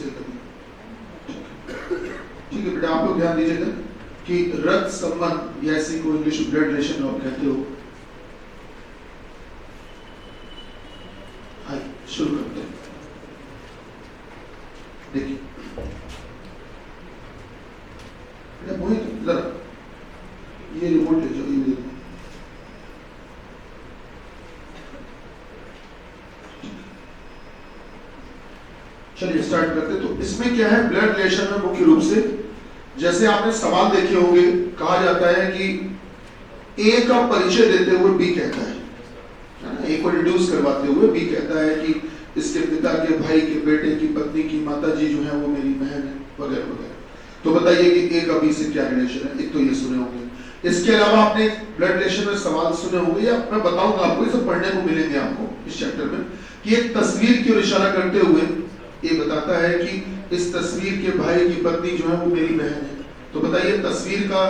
से कभी। ठीक है बेटा, आप लोग ध्यान दीजिएगा कि रक्त संबंध या ऐसी कोई इंग्लिश ब्लड रिलेशन आप कहते हो। हाँ, शुरू करते हैं। देखिए मोहित, जरा ये रिमोट ले जाओ, ये देखो। चलिए स्टार्ट करते। तो इसमें क्या है, ब्लड रिलेशन में मुख्य रूप से जैसे आपने सवाल देखे होंगे, कहा जाता है कि ए का परिचय देते हुए बी कहता है ना, ए को रिड्यूस करवाते हुए बी कहता है कि इसके पिता के भाई के बेटे की पत्नी की माता जी जो है वो मेरी बहन है, वगैरह वगैरह। तो बताइए कि ए का बी से क्या रिलेशन है। एक तो ये सुने होंगे, इसके अलावा आपने ब्लड रिलेशन में सवाल सुने होंगे, या मैं बताऊंगा आपको, ये सब पढ़ने को मिलेंगे आपको इस चैप्टर में, कि एक तस्वीर की ओर इशारा करते हुए ये बताता है कि इस तस्वीर के भाई की पत्नी जो है वो मेरी बहन है। तो बताइए तस्वीर का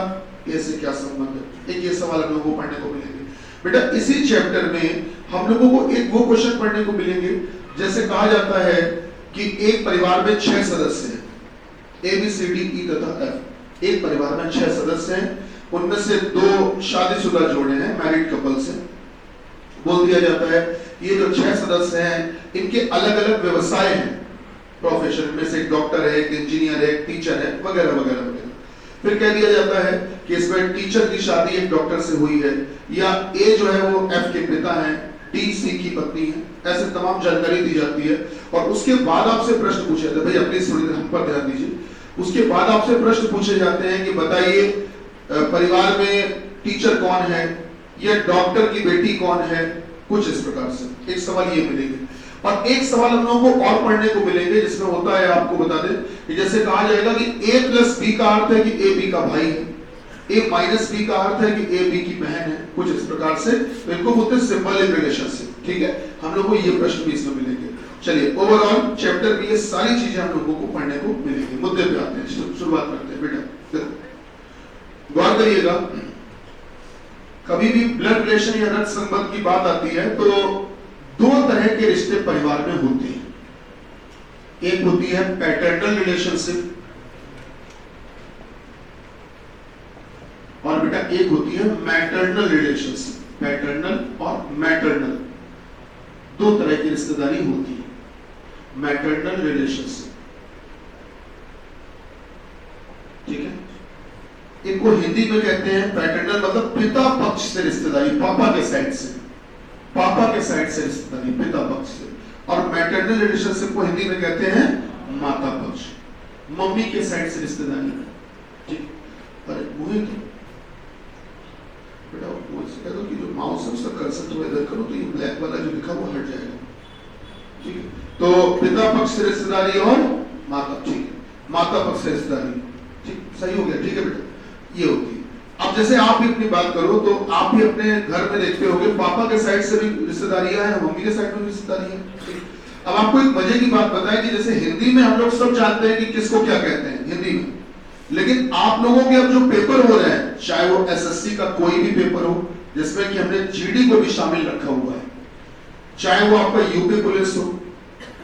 ऐसे क्या संबंध है। एक ये सवाल हम लोगों को पढ़ने को मिलेंगे। बेटा इसी चैप्टर में हम लोगों को एक वो क्वेश्चन पढ़ने को मिलेंगे, जैसे कहा जाता है कि एक परिवार में 6 सदस्य हैं, A B C D E तथा एफ। एक परिवार में 6 सदस्य हैं, उनमें से 2 शादीशुदा जोड़े हैं, मैरिड कपल्स हैं। बोल दिया जाता है ये जो 6 सदस्य हैं इनके अलग अलग व्यवसाय हैं, प्रोफेशन में से एक डॉक्टर है, एक इंजीनियर है, एक टीचर है, वगैरह वगैरह वगैरह। फिर कह दिया जाता है कि इसमें टीचर की शादी एक डॉक्टर से हुई है, या ए जो है वो एफ के पिता हैं, डी सी की पत्नी है, ऐसे तमाम जानकारी दी जाती है। और उसके बाद आपसे प्रश्न पूछे जाते हैं, भाई अपनी थोड़ी हम पर ध्यान दीजिए। उसके बाद आपसे प्रश्न पूछे जाते हैं कि बताइए परिवार में टीचर कौन है, या डॉक्टर की बेटी कौन है, कुछ इस प्रकार से एक सवाल ये मिलेंगे। और एक सवाल हम लोगों को और पढ़ने को मिलेंगे जिसमें होता है, आपको बता दें कि जैसे कहा जाएगा कि a प्लस बी का अर्थ है कि ए बी का भाई है, a माइनस बी का अर्थ है कि ए बी की बहन है, कुछ इस प्रकार से। तो इनको बोलते हैं सिंबॉलिक रिलेशनशिप। ठीक है, हम लोगों को ये प्रश्न भी इसमें मिलेंगे। चलिए ओवरऑल चैप्टर में ये सारी चीजें हम लोगों को पढ़ने को मिलेंगी। मुद्दे पे आते हैं, शुरुआत करते हैं। बेटा गौर करिएगा, कभी भी ब्लड रिलेशन या रक्त संबंध की बात आती है तो 2 तरह के रिश्ते परिवार में होते हैं। एक होती है पैटर्नल रिलेशनशिप, और बेटा एक होती है मैटरनल रिलेशनशिप। पैटर्नल और मैटरनल 2 तरह की रिश्तेदारी होती है। मैटरनल रिलेशनशिप, ठीक है, इनको हिंदी में कहते हैं पैटर्नल, मतलब पिता पक्ष से रिश्तेदारी, पापा के साइड से, पापा के साइड से रिश्तेदारी पिता पक्ष से। और मैटरनल रिलेशनशिप को हिंदी में कहते हैं माता पक्ष, मम्मी के साइड से रिश्तेदारी। ठीक, अरे मोहित बेटा वो कह दो कि जो माउस है उसका कर्सर थोड़ा इधर करो तो ये ब्लैक वाला जो लिखा वो हट जाएगा। ठीक है, तो पिता पक्ष से रिश्तेदारी और माता, ठीक है, माता पक्ष से रिश्तेदारी, ठीक, सही हो गया। ठीक है बेटा, ये होती है। अब जैसे आप भी अपनी बात करो तो आप भी अपने घर में देखते होंगे पापा के साइड से भी रिश्तेदारियां हैं, मम्मी के साइड में भी रिश्तेदारियां हैं। अब आपको एक मजे की बात बताएं कि जैसे हिंदी में हम लोग सब जानते हैं कि किसको क्या कहते हैं हिंदी में, लेकिन आप लोगों के अब जो पेपर हो रहे हैं, चाहे वो एसएससी का कोई भी पेपर हो जिसमें कि हमने जीडी को भी शामिल रखा हुआ है, चाहे वो आपका यूपी पुलिस हो,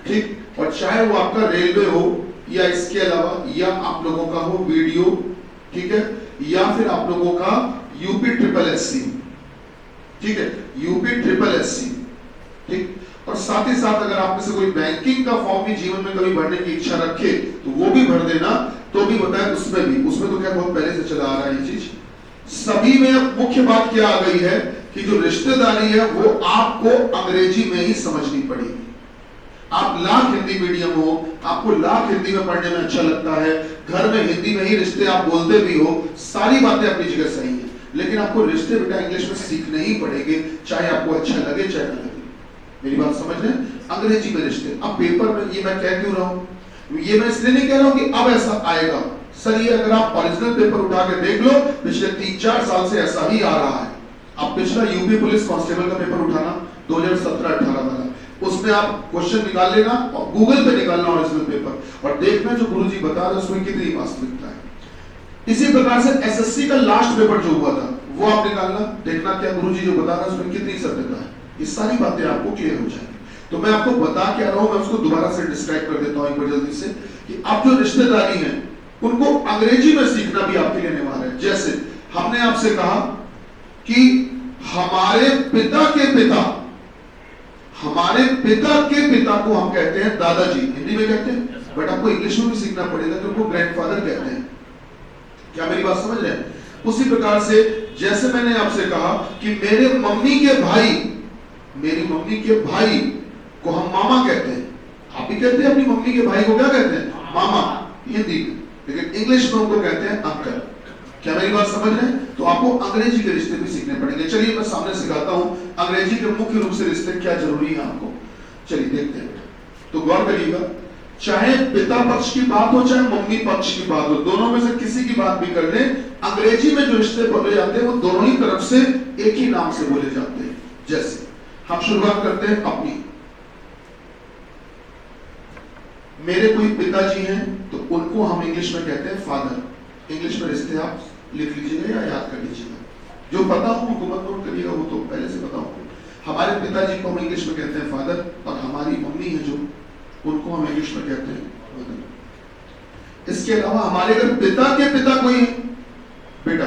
ठीक, और चाहे वो आपका रेलवे हो, या इसके अलावा या आप लोगों का हो वीडियो, ठीक है, या फिर आप लोगों का यूपी ट्रिपल एससी, ठीक है, यूपी ट्रिपल एससी, ठीक। और साथ ही साथ अगर आप में से कोई बैंकिंग का फॉर्म भी जीवन में कभी भरने की इच्छा रखे तो वो भी भर देना, तो भी बताए उसमें भी, उसमें तो क्या बहुत पहले से चला आ रहा है ये चीज। सभी में मुख्य बात क्या आ गई है कि जो रिश्तेदारी है वो आपको अंग्रेजी में ही समझनी पड़ेगी। आप लाख हिंदी मीडियम हो, आपको लाख हिंदी में पढ़ने में अच्छा लगता है, घर में हिंदी में ही रिश्ते आप बोलते भी हो, सारी बातें अपनी जगह सही है, लेकिन आपको रिश्ते बेटा इंग्लिश में सीखने ही पड़ेंगे, चाहे आपको अच्छा लगे चाहे ना लगे। मेरी बात समझ रहे हैं? अंग्रेजी में रिश्ते। अब पेपर में ये मैं कह क्यों रहा हूं, ये मैं इसलिए नहीं कह रहा हूं कि अब ऐसा आएगा। सर ये अगर आप ओरिजिनल पेपर उठा के देख लो, पिछले 3-4 साल से ऐसा ही आ रहा है। आप पिछला यूपी पुलिस कांस्टेबल का पेपर उठाना 2017-18 वाला, उसमें आप क्वेश्चन निकाल लेना और गूगल पे निकालना ओरिजिनल पेपर और देखना जो गुरुजी बता रहे उसमें कितनी वास्तविकता है। इसी प्रकार से एसएससी का लास्ट पेपर जो हुआ था वो आप निकालना, देखना क्या गुरुजी जो बता रहे हैं उसमें कितनी सत्यता है। ये सारी बातें आपको क्लियर हो जाएंगी। तो मैं आपको बता क्या रहा हूं, मैं उसको दोबारा से डिस्क्राइब कर देता हूं एक बार जल्दी से, कि अब जो रिश्तेदारी है उनको अंग्रेजी में सीखना भी आपके लिए अनिवार्य है। जैसे हमने आपसे कहा कि हमारे पिता के पिता, हमारे पिता के पिता को हम कहते हैं दादाजी, हिंदी में कहते हैं, बट आपको इंग्लिश में भी सीखना पड़ेगा कि उनको ग्रैंडफादर कहते हैं। क्या मेरी बात समझ रहे हैं? उसी प्रकार से जैसे मैंने आपसे कहा कि मेरे मम्मी के भाई, मेरी मम्मी के भाई को हम मामा कहते हैं, आप भी कहते हैं अपनी मम्मी के भाई को क्या कहते हैं? मामा, हिंदी में, लेकिन इंग्लिश में उनको कहते हैं अंकल। क्या मेरी बात समझ रहे हैं? तो आपको अंग्रेजी के रिश्ते भी सीखने पड़ेंगे। चलिए मैं सामने सिखाता हूं अंग्रेजी के मुख्य रूप से रिश्ते क्या जरूरी है आपको। चलिए देखते हैं। तो गौर करिएगा, चाहे पिता पक्ष की बात हो चाहे मम्मी पक्ष की बात हो, दोनों में से किसी की बात भी कर लें, अंग्रेजी में जो रिश्ते बोले जाते हैं वो दोनों ही तरफ से एक ही नाम से बोले जाते हैं। जैसे हम शुरुआत करते हैं अपनी, मेरे कोई पिताजी हैं तो उनको हम इंग्लिश में कहते हैं फादर। इंग्लिश में रिश्ते आप लिख लीजिएगा या याद कर लीजिएगा, जो पता हो उनको मत नोट करिएगा, वो तो पहले से पता हो। हमारे पिताजी को हम इंग्लिश में कहते हैं फादर, और हमारी मम्मी है जो, उनको हम इंग्लिश में कहते हैं मदर। इसके अलावा हमारे अगर पिता के पिता कोई है, बेटा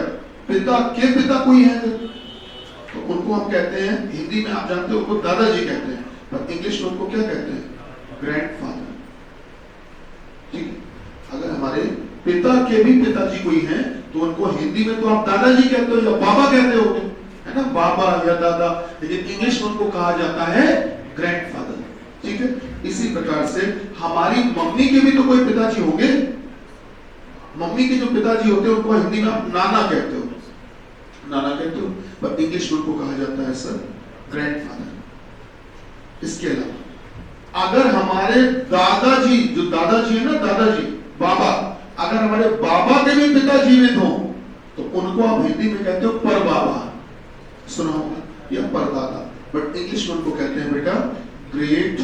पिता के पिता कोई है तो उनको हम कहते हैं, हिंदी में आप जानते हो उनको दादाजी कहते हैं, पर इंग्लिश में उनको क्या कहते हैं? ग्रैंडफादर। ठीक है, अगर हमारे पिता के भी पिताजी कोई हैं तो उनको हिंदी में तो आप दादाजी कहते हो या बाबा कहते हो, है ना, बाबा या दादा, लेकिन इंग्लिश में उनको कहा जाता है ग्रैंडफादर। ठीक है, इसी प्रकार से हमारी मम्मी के भी तो कोई पिताजी होंगे, मम्मी के जो पिताजी होते हैं उनको हिंदी में आप नाना कहते हो, नाना कहते हो, पर इंग्लिश में उनको कहा जाता है सर ग्रैंडफादर। इसके अलावा अगर हमारे दादाजी, जो दादाजी है ना, दादाजी बाबा, अगर हमारे बाबा के भी पिता जीवित हो तो उनको आप हिंदी में कहते हो पर बाबा, सुना होगा, या परदादा, बट इंग्लिश में उनको कहते हैं बेटा ग्रेट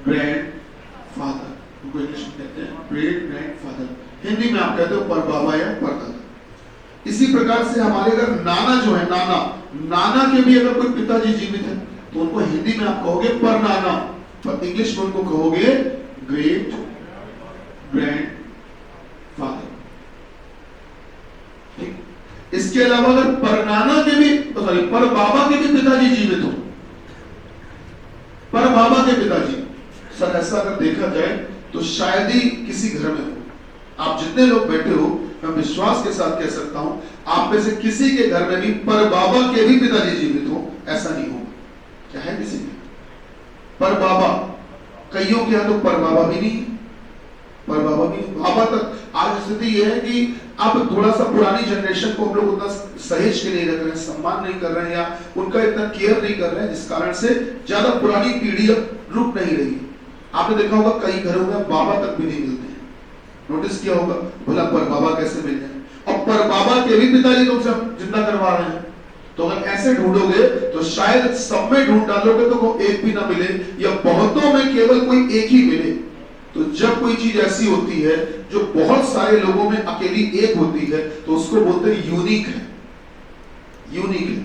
ग्रैंडफादर। उनको इंग्लिश में कहते हैं ग्रेट ग्रैंडफादर, हिंदी में आप कहते हो पर बाबा या परदादा। इसी प्रकार से हमारे अगर नाना जो है, नाना, नाना के भी अगर कोई पिताजी जीवित है तो उनको हिंदी में आप कहोगे पर नाना, पर इंग्लिश में उनको कहोगे ग्रेट ग्रैंडफादर। ठीक, इसके अलावा अगर पर नाना के भी, सॉरी, पर बाबा के भी पिताजी जीवित हो, पर बाबा के पिताजी, सर ऐसा अगर देखा जाए तो शायद ही किसी घर में हो। आप जितने लोग बैठे हो, मैं विश्वास के साथ कह सकता हूं, आप में से किसी के घर में भी पर बाबा के भी पिताजी जीवित हो, ऐसा नहीं हो। क्या है किसी के पर बाबा? कईयों के यहां तो पर बाबा भी नहीं, पर बाबा भी नहीं, बाबा तक। आज स्थिति यह है कि अब थोड़ा सा पुरानी जनरेशन को हम लोग उतना सहेज के नहीं रख रहे हैं, सम्मान नहीं कर रहे हैं, या उनका इतना केयर नहीं कर रहे हैं, जिस कारण से ज्यादा पुरानी पीढ़ी अब रुक नहीं रही। आपने देखा होगा कई घरों में बाबा तक भी नहीं मिलते हैं, नोटिस किया होगा, भला पर बाबा कैसे मिल जाए, और पर बाबा के भी पिताजी तुमसे जिंदा करवा रहे हैं। तो अगर ऐसे ढूंढोगे तो शायद सब में ढूंढ डालोगे तो एक भी ना मिले, या बहुतों में केवल कोई एक ही मिले। तो जब कोई चीज ऐसी होती है जो बहुत सारे लोगों में अकेली एक होती है तो उसको बोलते हैं यूनिक है, यूनिक है।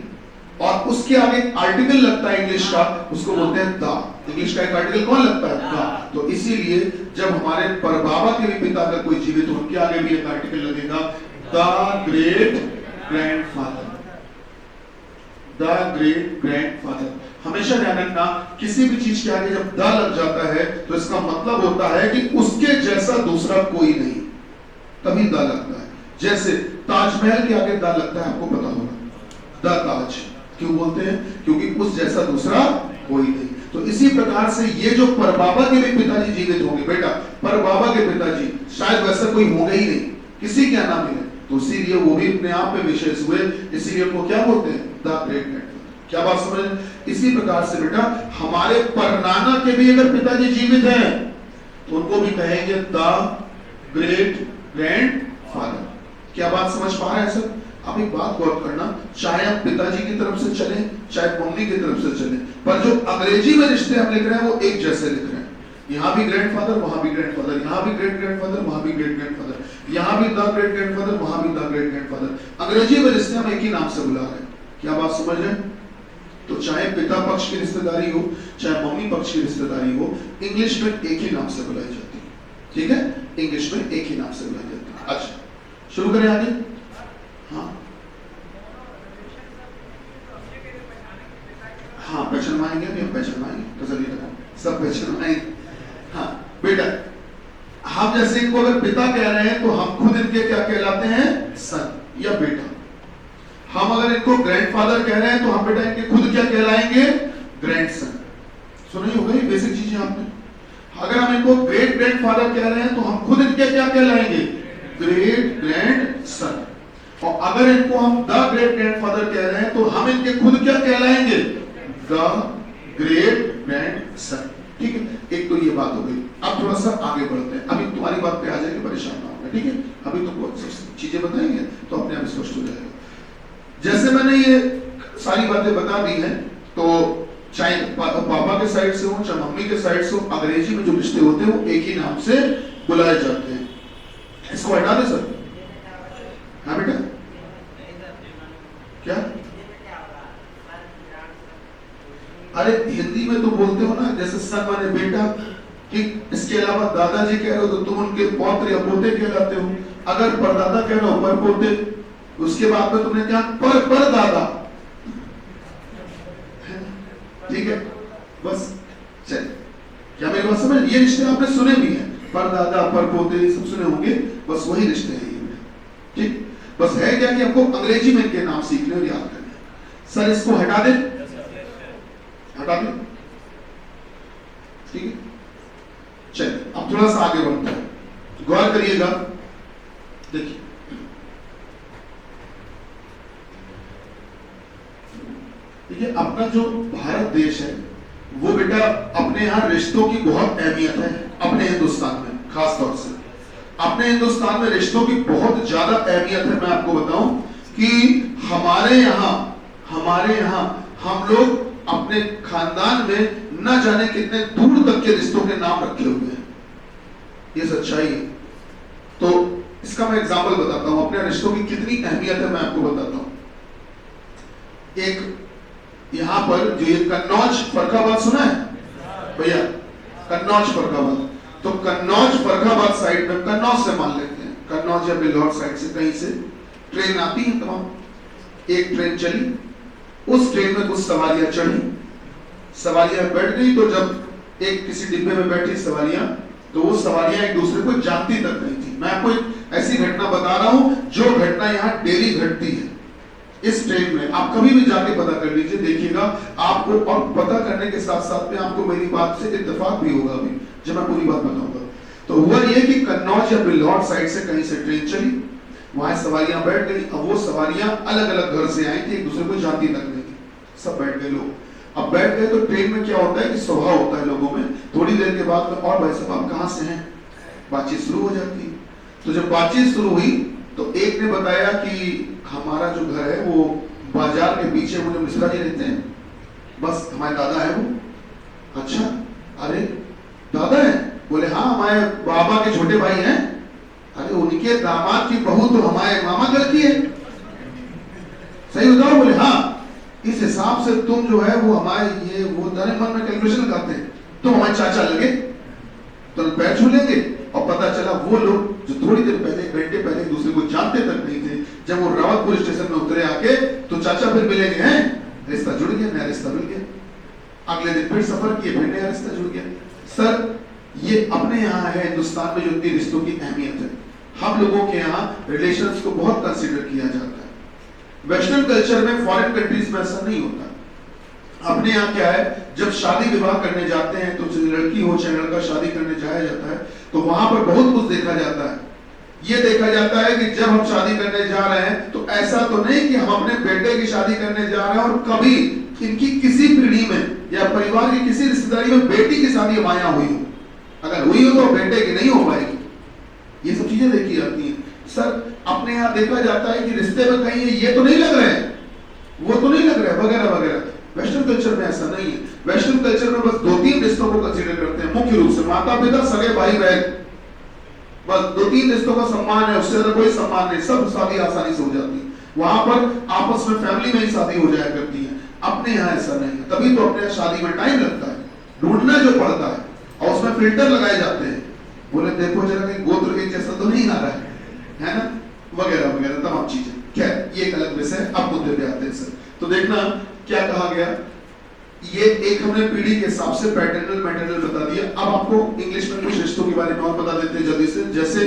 और उसके आगे आर्टिकल लगता है इंग्लिश का, उसको बोलते हैं द। इंग्लिश का एक आर्टिकल कौन लगता है? द। तो इसीलिए जब हमारे परबाबा के भी पिता अगर कोई जीवित हो, उनके आगे भी एक आर्टिकल लगेगा, the great grandfather, the great grandfather. हमेशा ध्यान रखना, किसी भी चीज के आगे जब द लग जाता है तो इसका मतलब होता है कि उसके जैसा दूसरा कोई नहीं, तभी द लगता है। जैसे ताजमहल के आगे द लगता है, आपको पता होगा, द ताज क्यों बोलते हैं? क्योंकि उस जैसा दूसरा कोई नहीं। तो इसी प्रकार से ये जो परबाबा के भी पिताजी जीवित होंगे, बेटा परबाबा के पिताजी शायद वैसा कोई होगा ही नहीं, किसी के नाम मिले, तो इसीलिए वो भी अपने आप में विशेष हुए, इसीलिए उनको क्या बोलते हैं? The great grandfather. क्या बात समझ? इसी प्रकार से बेटा हमारे परनाना के भी अगर पिताजी जीवित हैं तो उनको भी कहेंगे द ग्रेट ग्रैंडफादर। क्या बात समझ पा रहे हैं सर? आप एक बात गौर करना, चाहे हम पिताजी की तरफ से चलें चाहे मम्मी की तरफ से चलें, पर जो अंग्रेजी में रिश्ते हम लिख रहे हैं वो एक जैसे लिख रहे हैं। यहाँ भी ग्रैंडफादर, वहां भी ग्रैंडफादर, यहाँ भी ग्रेट ग्रैंडफादर, वहां भी ग्रेट ग्रैंडफादर, यहाँ भी द ग्रेट ग्रैंडफादर, वहां भी द ग्रेट ग्रैंडफादर। अंग्रेजी में रिश्ते हम एक ही नाम से बुला रहे हैं। क्या बात समझ रहे हैं? तो चाहे पिता पक्ष की रिश्तेदारी हो, चाहे मम्मी पक्ष की रिश्तेदारी हो, इंग्लिश में एक ही नाम से बुलाई जाती है। ठीक है, इंग्लिश में एक ही नाम से बुलाई जाती है। अच्छा, शुरू करें आगे। हाँ हाँ, पहचानवाएंगे, अभी हम पहचानवाएंगे, तो चलिए सब पहचानवाएंगे। हाँ बेटा, हम जैसे इनको अगर पिता कह रहे हैं तो हम खुद इनके क्या कहलाते हैं? सन या बेटा। हम अगर इनको ग्रैंडफादर कह रहे हैं तो हम बेटा इनके खुद क्या कहलाएंगे? ग्रैंडसन। सुनी होगा ये बेसिक चीजें आपने। अगर हम इनको ग्रेट ग्रैंडफादर कह रहे हैं तो हम खुद इनके क्या कहलाएंगे? Great grandson. और अगर इनको हम द ग्रेट ग्रैंडफादर कह रहे हैं तो हम इनके खुद क्या कहलाएंगे? The great grandson. ठीक है, एक तो ये बात हो गई। अब थोड़ा सा आगे बढ़ते हैं, अभी तुम्हारी बात पे आ जाएगी, परेशान ना होना। ठीक है, अभी तुमको चीजें बताएंगे तो अपने आप स्पष्ट हो जाएगा। जैसे मैंने ये सारी बातें बता दी हैं, तो चाहे पापा के साइड से हो, चाहे मम्मी के साइड से हो, अंग्रेजी में जो रिश्ते होते हैं वो एक ही नाम से बुलाए जाते हैं। इसको हटा दे सर। हाँ बेटा, क्या? अरे हिंदी में तो बोलते हो ना, जैसे सन माने बेटा, ठीक। इसके अलावा दादाजी कह रहे हो तो तुम उनके पौत्र या पोते कहलाते हो। अगर परदादा कह रहे हो पर पोते, उसके बाद में तुमने क्या? पर दादा। ठीक है, बस चल, क्या मेरी बात समझ? ये रिश्ते आपने सुने भी हैं, पर दादा पर पोते सब सुने होंगे, बस वही रिश्ते हैं ये। ठीक, बस है क्या कि आपको अंग्रेजी में इनके नाम सीखने और याद करने। सर इसको हटा दे, हटा दे। ठीक है, चलिए अब थोड़ा सा आगे बढ़ते हैं, गौर करिएगा। देखिए देखिए, अपना जो भारत देश है वो बेटा अपने यहाँ रिश्तों की बहुत अहमियत है। अपने हिंदुस्तान में खास तौर से अपने हिंदुस्तान में रिश्तों की बहुत ज्यादा अहमियत है। मैं आपको बताऊं कि हमारे यहाँ हम लोग अपने खानदान में न जाने कितने दूर तक के रिश्तों के नाम रखे हुए हैं। ये सच्चाई है। तो इसका मैं एग्जांपल बताता हूं, अपने रिश्तों की कितनी अहमियत है मैं आपको बताता हूं। एक यहां पर जो ये कन्नौज फर्रुखाबाद सुना है भैया? कन्नौज फर्रुखाबाद, तो कन्नौज फर्रुखाबाद साइड में, कन्नौज से मान लेते हैं, कन्नौज या बिल्हौर साइड से कहीं से ट्रेन आती है तमाम। एक ट्रेन चली, उस ट्रेन में कुछ सवारियां चढ़ी, सवारियां बैठ गई, तो जब एक किसी डिब्बे में बैठी सवारियां, तो वो सवारियां एक दूसरे को जानती तक नहीं थी। मैं आपको एक ऐसी घटना बता रहा हूं जो घटना यहाँ डेली घटती है इस ट्रेन में। आप कभी भी जाके पता कर लीजिए, देखिएगा आपको, और पता करने के साथ साथ में आपको मेरी बात से इत्तेफाक भी होगा अभी जब मैं पूरी बात बताऊंगा। तो हुआ ये कि कन्नौज या बिल्हौर साइड से कहीं से ट्रेन चली, वहां सवारियां बैठ गई। अब वो सवारियां अलग अलग घर से आई थी, एक दूसरे को जानती तक नहीं थी, सब बैठ गए लोग। अब बैठ गए तो ट्रेन में क्या होता है कि स्वभाव होता है लोगों में, थोड़ी देर के बाद में, और भाई साहब आप कहां से हैं, बातचीत शुरू हो जाती है। तो जब बातचीत शुरू हुई तो एक ने बताया कि हमारा जो घर है वो बाजार के पीछे, वो जो मिश्रा जी रहते हैं, बस हमारे दादा है वो। अच्छा, अरे दादा है? बोले हाँ, हमारे बाबा के छोटे भाई हैं। अरे उनके दामाद की बहू तो हमारे मामा घर की है, सही बताओ? बोले हाँ। इस हिसाब से तुम जो है वो हमारे ये वो दाने मन में कैलकुलेशन लगाते हैं, तुम हमारे चाचा लगे, तो पैर छू लेंगे। और पता चला वो लोग जो थोड़ी देर पहले, घंटे पहले एक दूसरे को जानते तक नहीं थे, जब वो रावतपुर स्टेशन में उतरे आके, तो चाचा फिर मिलेंगे, हैं रिश्ता जुड़ गया, नया रिश्ता मिल गया। अगले दिन फिर सफर किए, फिर नया रिश्ता जुड़ गया। सर ये अपने यहाँ है हिंदुस्तान में जो इतनी रिश्तों की अहमियत है, हम लोगों के यहाँ रिलेशंस को बहुत कंसीडर किया जाता है। वेस्टर्न कल्चर में, फॉरेन कंट्रीज में ऐसा नहीं होता। अपने यहाँ क्या है, जब शादी विवाह करने जाते हैं तो लड़की हो चाहे लड़का शादी करने जाया जाता है, तो वहां पर बहुत कुछ देखा जाता है। ये देखा जाता है कि जब हम शादी करने जा रहे हैं तो ऐसा तो नहीं कि हम अपने बेटे की शादी करने जा रहे हैं और कभी इनकी किसी पीढ़ी में या परिवार की किसी रिश्तेदारी में बेटी की शादी हमारे यहाँ हुई हो। अगर हुई हो तो बेटे की नहीं हो पाएगी। ये सब चीजें देखी जाती हैं। सर अपने यहाँ देखा जाता है कि रिश्ते में कहीं ये तो नहीं लग रहे हैं, वो तो नहीं लग रहा है, वगैरह वगैरह। वेस्टर्न कल्चर में ऐसा नहीं है। वेस्टर्न कल्चर में बस 2-3 रिश्तों को कंसीडर करते हैं मुख्य रूप से, माता पिता, सगे भाई बहन, बस 2-3 रिश्तों का सम्मान है, उससे ज्यादा कोई सम्मान नहीं। सब शादी आसानी से हो जाती है। वहां पर आपस में फैमिली में ही शादी हो जाया करती है। अपने यहाँ ऐसा नहीं है, तभी तो अपने यहाँ शादी में टाइम लगता है, ढूंढना जो पड़ता है, और उसमें फिल्टर लगाए जाते हैं, बोले देखो जरा कहीं गोत्र एक जैसा तो नहीं आ रहा है ना, वगैरह वगैरह तमाम चीजें। खैर ये एक अलग विषय, अब मुद्दे पे आते हैं सर। तो देखना क्या कहा गया, ये एक हमने पीढ़ी के हिसाब से पैटर्नल मैटर्नल बता दिया। अब आपको इंग्लिश में कुछ रिश्तों के बारे में और बता देते हैं जल्दी से। जैसे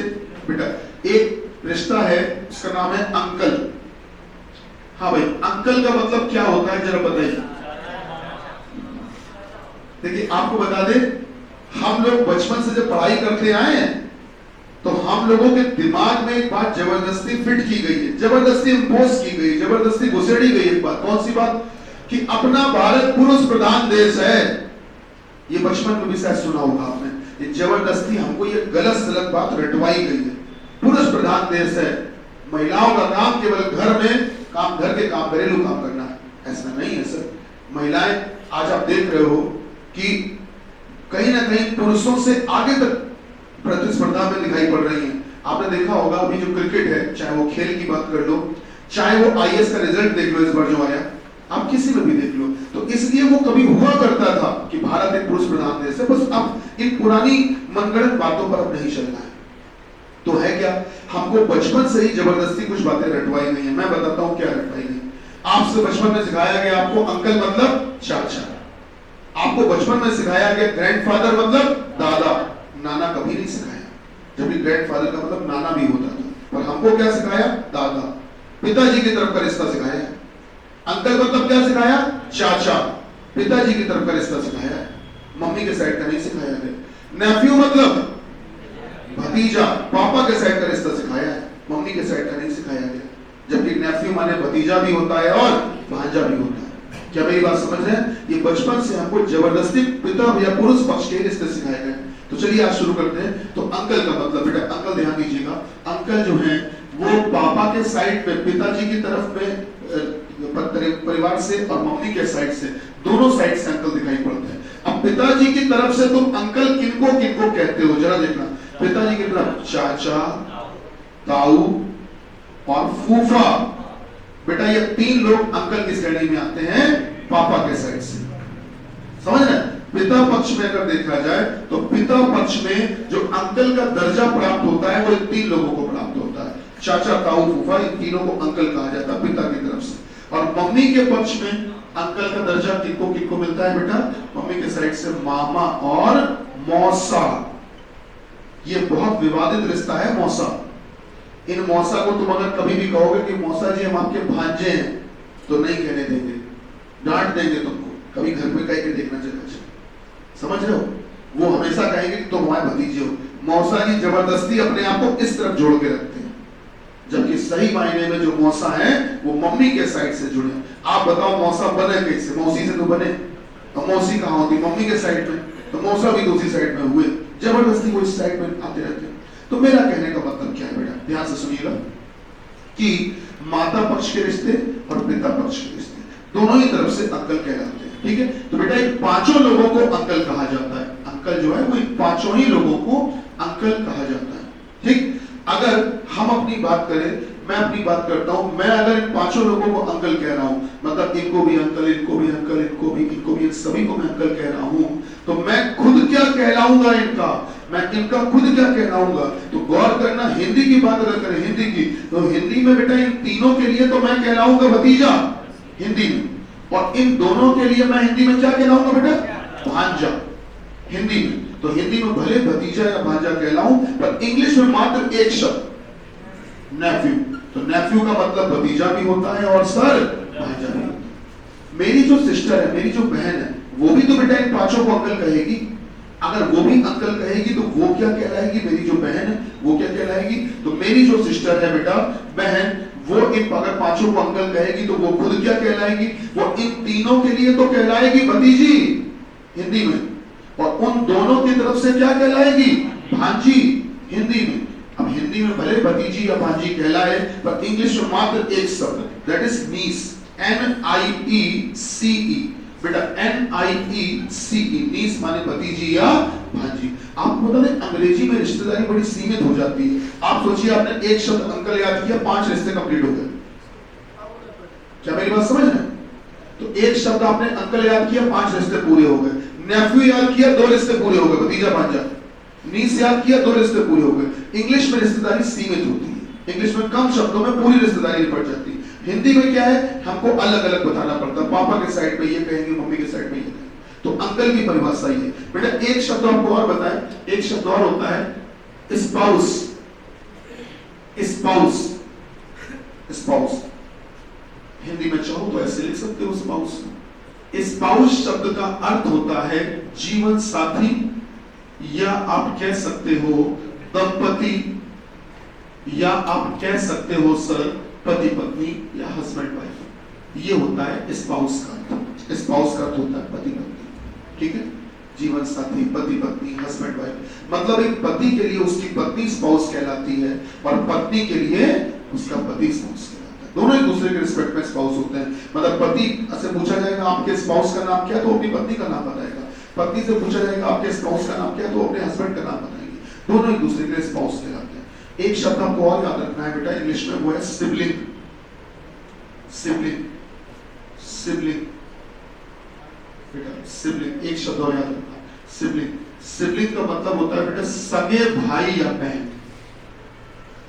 बेटा एक रिश्ता है, उसका नाम है अंकल। हाँ भाई, अंकल का मतलब क्या होता है जरा बताइए। देखिए आपको बता दे, हम लोग बचपन से जब पढ़ाई करते आए हैं तो हम लोगों के दिमाग में एक बात जबरदस्ती फिट की गई है, जबरदस्ती इंपोज की गई, जबरदस्ती घुसेड़ी गई एक बात। कौन सी बात? कि अपना भारत पुरुष प्रधान देश है। ये बचपन में भी शायद सुना होगा आपने। ये जबरदस्ती हमको ये गलत सलत बात रटवाई गई है। पुरुष प्रधान देश है, महिलाओं का काम केवल घर में काम, घर के काम, घरेलू काम करना है। ऐसा नहीं है सर। महिलाएं आज आप देख रहे हो कि कहीं ना कहीं पुरुषों से आगे तक प्रतिस्पर्धा में दिखाई पड़ रही हैं। आपने देखा होगा अभी जो क्रिकेट है, चाहे वो खेल की बात कर लो, चाहे वो आईएएस का रिजल्ट देख लो इस बार जो आया, आप किसी में भी देख लो। तो इसलिए वो कभी हुआ करता था कि भारत एक पुरुष प्रधान देश है, बस अब इन पुरानी मनगढ़ंत बातों पर अब नहीं चलना है। तो है क्या, हमको बचपन से ही जबरदस्ती कुछ बातें रटवाई गई हैं। मैं बताता हूं क्या रटवाई गई। आपसे बचपन में सिखाया गया आपको अंकल मतलब चाचा, आपको बचपन में सिखाया गया ग्रैंडफादर मतलब दादा, नाना कभी नहीं सिखाया, जबकि ग्रैंडफादर का मतलब नाना भी होता था। पर हमको क्या सिखाया? दादा, पिताजी की तरफ का रिश्ता सिखाया। अंकल मतलब क्या सिखाया? चाचा, पिताजी की तरफ का रिश्ता सिखाया। मम्मी के साइड का नहीं सिखाया गया। नेफ्यू मतलब भतीजा, पापा के साइड का रिश्ता सिखाया है, मम्मी के साइड का नहीं सिखाया गया। जबकि नेफ्यू माने भतीजा भी होता है और भांजा भी होता है। क्या मेरी बात समझ रहे हैं? ये बचपन से हमको जबरदस्ती पिता या पुरुष पक्ष के रिश्ते सिखाए गए। तो चलिए आज शुरू करते हैं। तो अंकल का मतलब बेटा, अंकल ध्यान दीजिएगा, अंकल जो है वो पापा के साइड पे, पिताजी की तरफ में परिवार से और मम्मी के साइड से, दोनों साइड से अंकल दिखाई पड़ते हैं। अब पिताजी की तरफ से तुम अंकल किनको किनको कहते हो जरा देखना। पिताजी की तरफ चाचा, ताऊ और फूफा। बेटा ये तीन लोग अंकल की श्रेणी में आते हैं पापा के साइड से, समझ रहे? पिता पक्ष में अगर देखा जाए तो पिता पक्ष में जो अंकल का दर्जा प्राप्त होता है वो तीन लोगों को प्राप्त होता है, चाचा, ताऊ, फूफा, इन तीनों को अंकल कहा जाता है पिता की तरफ से। और मम्मी के पक्ष में अंकल का दर्जा किनको किनको मिलता है बेटा? मम्मी के साइड से मामा और मौसा। ये बहुत विवादित रिश्ता है मौसा। इन मौसा को तुम अगर कभी भी कहोगे कि मौसा जी हम आपके भांजे हैं, तो नहीं कहने देंगे, डांट देंगे तुमको। कभी घर में कह के देखना चाहिए, समझ रहे हो? वो हमेशा कहेंगे कि तुम हमारे भतीजे हो। मौसा जी जबरदस्ती अपने आप को इस तरफ जोड़ के रखते हैं, जबकि सही मायने में जो मौसा है वो मम्मी के साइड से जुड़े। आप बताओ मौसा बने कैसे? मौसी से तो बने, तो मौसी कहाँ होती? मम्मी के साइड में, तो मौसा भी दूसरी साइड में हुए, जबरदस्ती वो इस साइड में आते रहते हैं। तो मेरा कहने का मतलब क्या है बेटा, ध्यान से सुनिएगा, कि माता पक्ष के रिश्ते और पिता पक्ष के रिश्ते दोनों ही तरफ से अंकल कहलाते हैं, ठीक है? तो बेटा इन पांचों लोगों को अंकल कहा जाता है। अंकल जो है वो इन पांचों ही लोगों को अंकल कहा जाता है, ठीक? अगर हम अपनी बात करें, मैं अपनी बात करता हूं, मैं अगर इन पांचों लोगों को अंकल कह रहा हूं, मतलब इनको भी अंकल, इनको भी अंकल, इनको भी, इनको भी, इन सभी को मैं अंकल कह रहा हूं, तो मैं खुद क्या कहलाऊंगा इनका? मैं इनका खुद क्या कहलाऊंगा? तो गौर करना, हिंदी की बात अगर करें, हिंदी की, तो हिंदी में बेटा इन तीनों के लिए तो मैं कहलाऊंगा भतीजा हिंदी में, और इन दोनों के लिए मैं हिंदी में क्या कहलाऊंगा बेटा? भांजा हिंदी में। तो हिंदी में भले भतीजा या भांजा कहलाऊं, पर इंग्लिश में मात्र एक शब्द नेफ्यू। तो नेफ्यू का मतलब भतीजा भी होता है और सर भांजा भी होता है। मेरी जो सिस्टर है, मेरी जो बहन है, वो भी तो बेटा इन पांचों को अंकल कहेगी। अगर वो भी अंकल कहेगी तो वो क्या कहलाएगी? मेरी जो बहन है वो क्या कहलाएगी? तो मेरी जो सिस्टर है बेटा, बहन, वो इन अगर पांचों को अंकल कहेगी तो वो खुद क्या कहलाएगी? वो इन तीनों के लिए तो कहलाएगी भतीजी हिंदी में, और उन दोनों की तरफ से क्या कहलाएगी? भांजी हिंदी में। अब हिंदी में भले भतीजी या भांजी कहलाए, पर इंग्लिश में मात्र एक शब्द, दैट इज नीस, NIECE बेटा, NIECE, नीस माने भतीजी या भांजी। आपको पता है अंग्रेजी में रिश्तेदारी बड़ी सीमित हो जाती है। आप सोचिए आपने एक शब्द अंकल याद किया, 5 रिश्ते कंप्लीट हो गए। क्या मेरी बात समझ रहे हैं? तो एक शब्द आपने अंकल याद किया, 5 रिश्ते पूरे हो गए। नेफ्यू याद किया, 2 रिश्ते पूरे हो गए, भतीजा भांजा। नीस याद किया, 2 रिश्ते पूरे हो गए। इंग्लिश में रिश्तेदारी सीमित होती है, इंग्लिश में कम शब्दों में पूरी रिश्तेदारी निपट जाती है। हिंदी में क्या है, हमको अलग अलग बताना पड़ता है, पापा के साइड पे ये कहेंगे, मम्मी के साइड पे ये कहेंगे। तो अंकल की परिभाषा ये बेटा। एक शब्द आपको और बताएं, एक शब्द और होता है स्पाउस। स्पाउस, स्पाउस हिंदी में चाहो तो ऐसे लिख सकते हो स्पाउस। स्पाउस शब्द का अर्थ होता है जीवन साथी, या आप कह सकते हो दंपति, या आप कह सकते हो सर पति पत्नी या हस्बैंड वाइफ। ये होता है स्पाउस का अर्थ। स्पाउस का अर्थ होता है पति पत्नी, ठीक है, जीवन साथी, पति पत्नी, हस्बैंड वाइफ। मतलब एक पति के लिए उसकी पत्नी स्पाउस कहलाती है, और पत्नी के लिए उसका पति स्पाउस कहलाता है। दोनों एक दूसरे के रिस्पेक्ट में स्पाउस होते हैं। मतलब पति से पूछा जाएगा आपके स्पाउस का नाम क्या, तो अपनी पत्नी का नाम बताएगा। पत्नी से पूछा जाएगा आपके स्पाउस का नाम क्या, तो अपने हस्बैंड का नाम बताएंगे। दोनों एक दूसरे के लिए स्पाउस कहलाते हैं। एक शब्द आपको और याद रखना है बेटा इंग्लिश में, वो है सिबलिंग। सिबलिंग, सिबलिंग बेटा, सिबलिंग एक शब्द और याद रखना, सिबलिंग। सिबलिंग का मतलब होता है बेटा सगे भाई या बहन।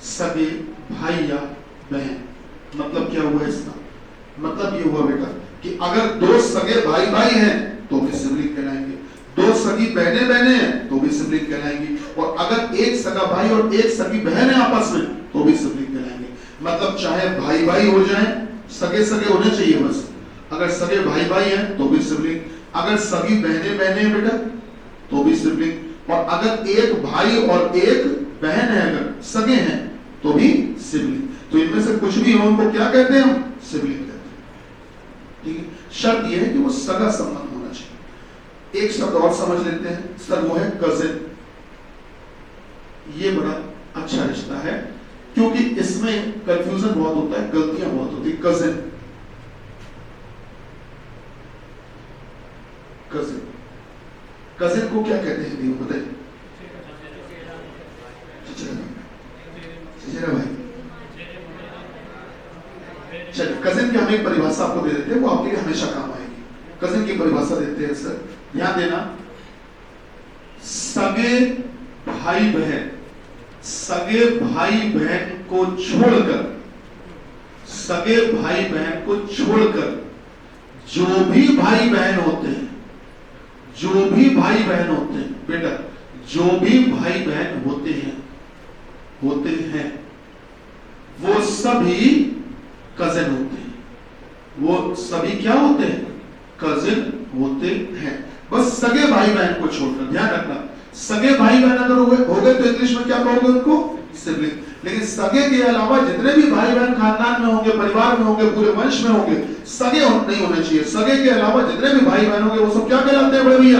सगे भाई या बहन मतलब क्या हुआ इसका? मतलब ये हुआ बेटा कि अगर 2 सगे भाई भाई हैं तो भी सिबलिंग कहलाएंगे, 2 सगी बहनें बहनें हैं तो भी सिबलिंग कहलाएंगी, और अगर एक सगा भाई और एक सगी बहन है आपस में तो भी सिबलिंग कहलाएंगे। मतलब चाहे भाई भाई हो जाएं, सगे सगे होने चाहिए बस। अगर सगे भाई भाई हैं तो भी सिबलिंग, अगर सगी बहनें बहनें हैं बेटा तो भी सिबलिंग, और अगर एक भाई और एक बहन है अगर सगे हैं तो भी सिबलिंग। तो इनमें से कुछ भी हो उनको क्या कहते हैं हम? सिबलिंग कहते हैं, ठीक है। शर्त यह है कि वो सगा संबंध होना चाहिए। एक शब्द और समझ लेते हैं सर, वो है कजिन। ये बड़ा अच्छा रिश्ता है क्योंकि इसमें कंफ्यूजन बहुत होता है, गलतियां बहुत होती है। कजिन, कजिन, कजिन को क्या कहते हैं हिंदी में बताइए? चचेरा भाई। चलिए कजिन की हम एक परिभाषा आपको दे देते हैं, वो आपके लिए हमेशा काम आएगी। कजिन की परिभाषा देते हैं सर, ध्यान देना। सगे भाई बहन, सगे भाई बहन को छोड़कर, सगे भाई बहन को छोड़कर जो भी भाई बहन होते हैं, जो भी भाई बहन होते हैं बेटा, जो भी भाई बहन होते हैं वो सभी कजिन होते हैं। वो सभी क्या होते हैं? कजिन होते हैं, बस सगे भाई बहन को छोड़कर। ध्यान रखना, सगे भाई बहन अगर हो गए तो इंग्लिश में क्या कहोगे उनको? सिबलिंग। लेकिन सगे के अलावा जितने भी भाई बहन खानदान में होंगे, परिवार में होंगे, पूरे वंश में होंगे, सगे नहीं होने चाहिए। सगे के अलावा जितने भी भाई बहन होंगे वो सब क्या कहलाते हैं बड़े भैया?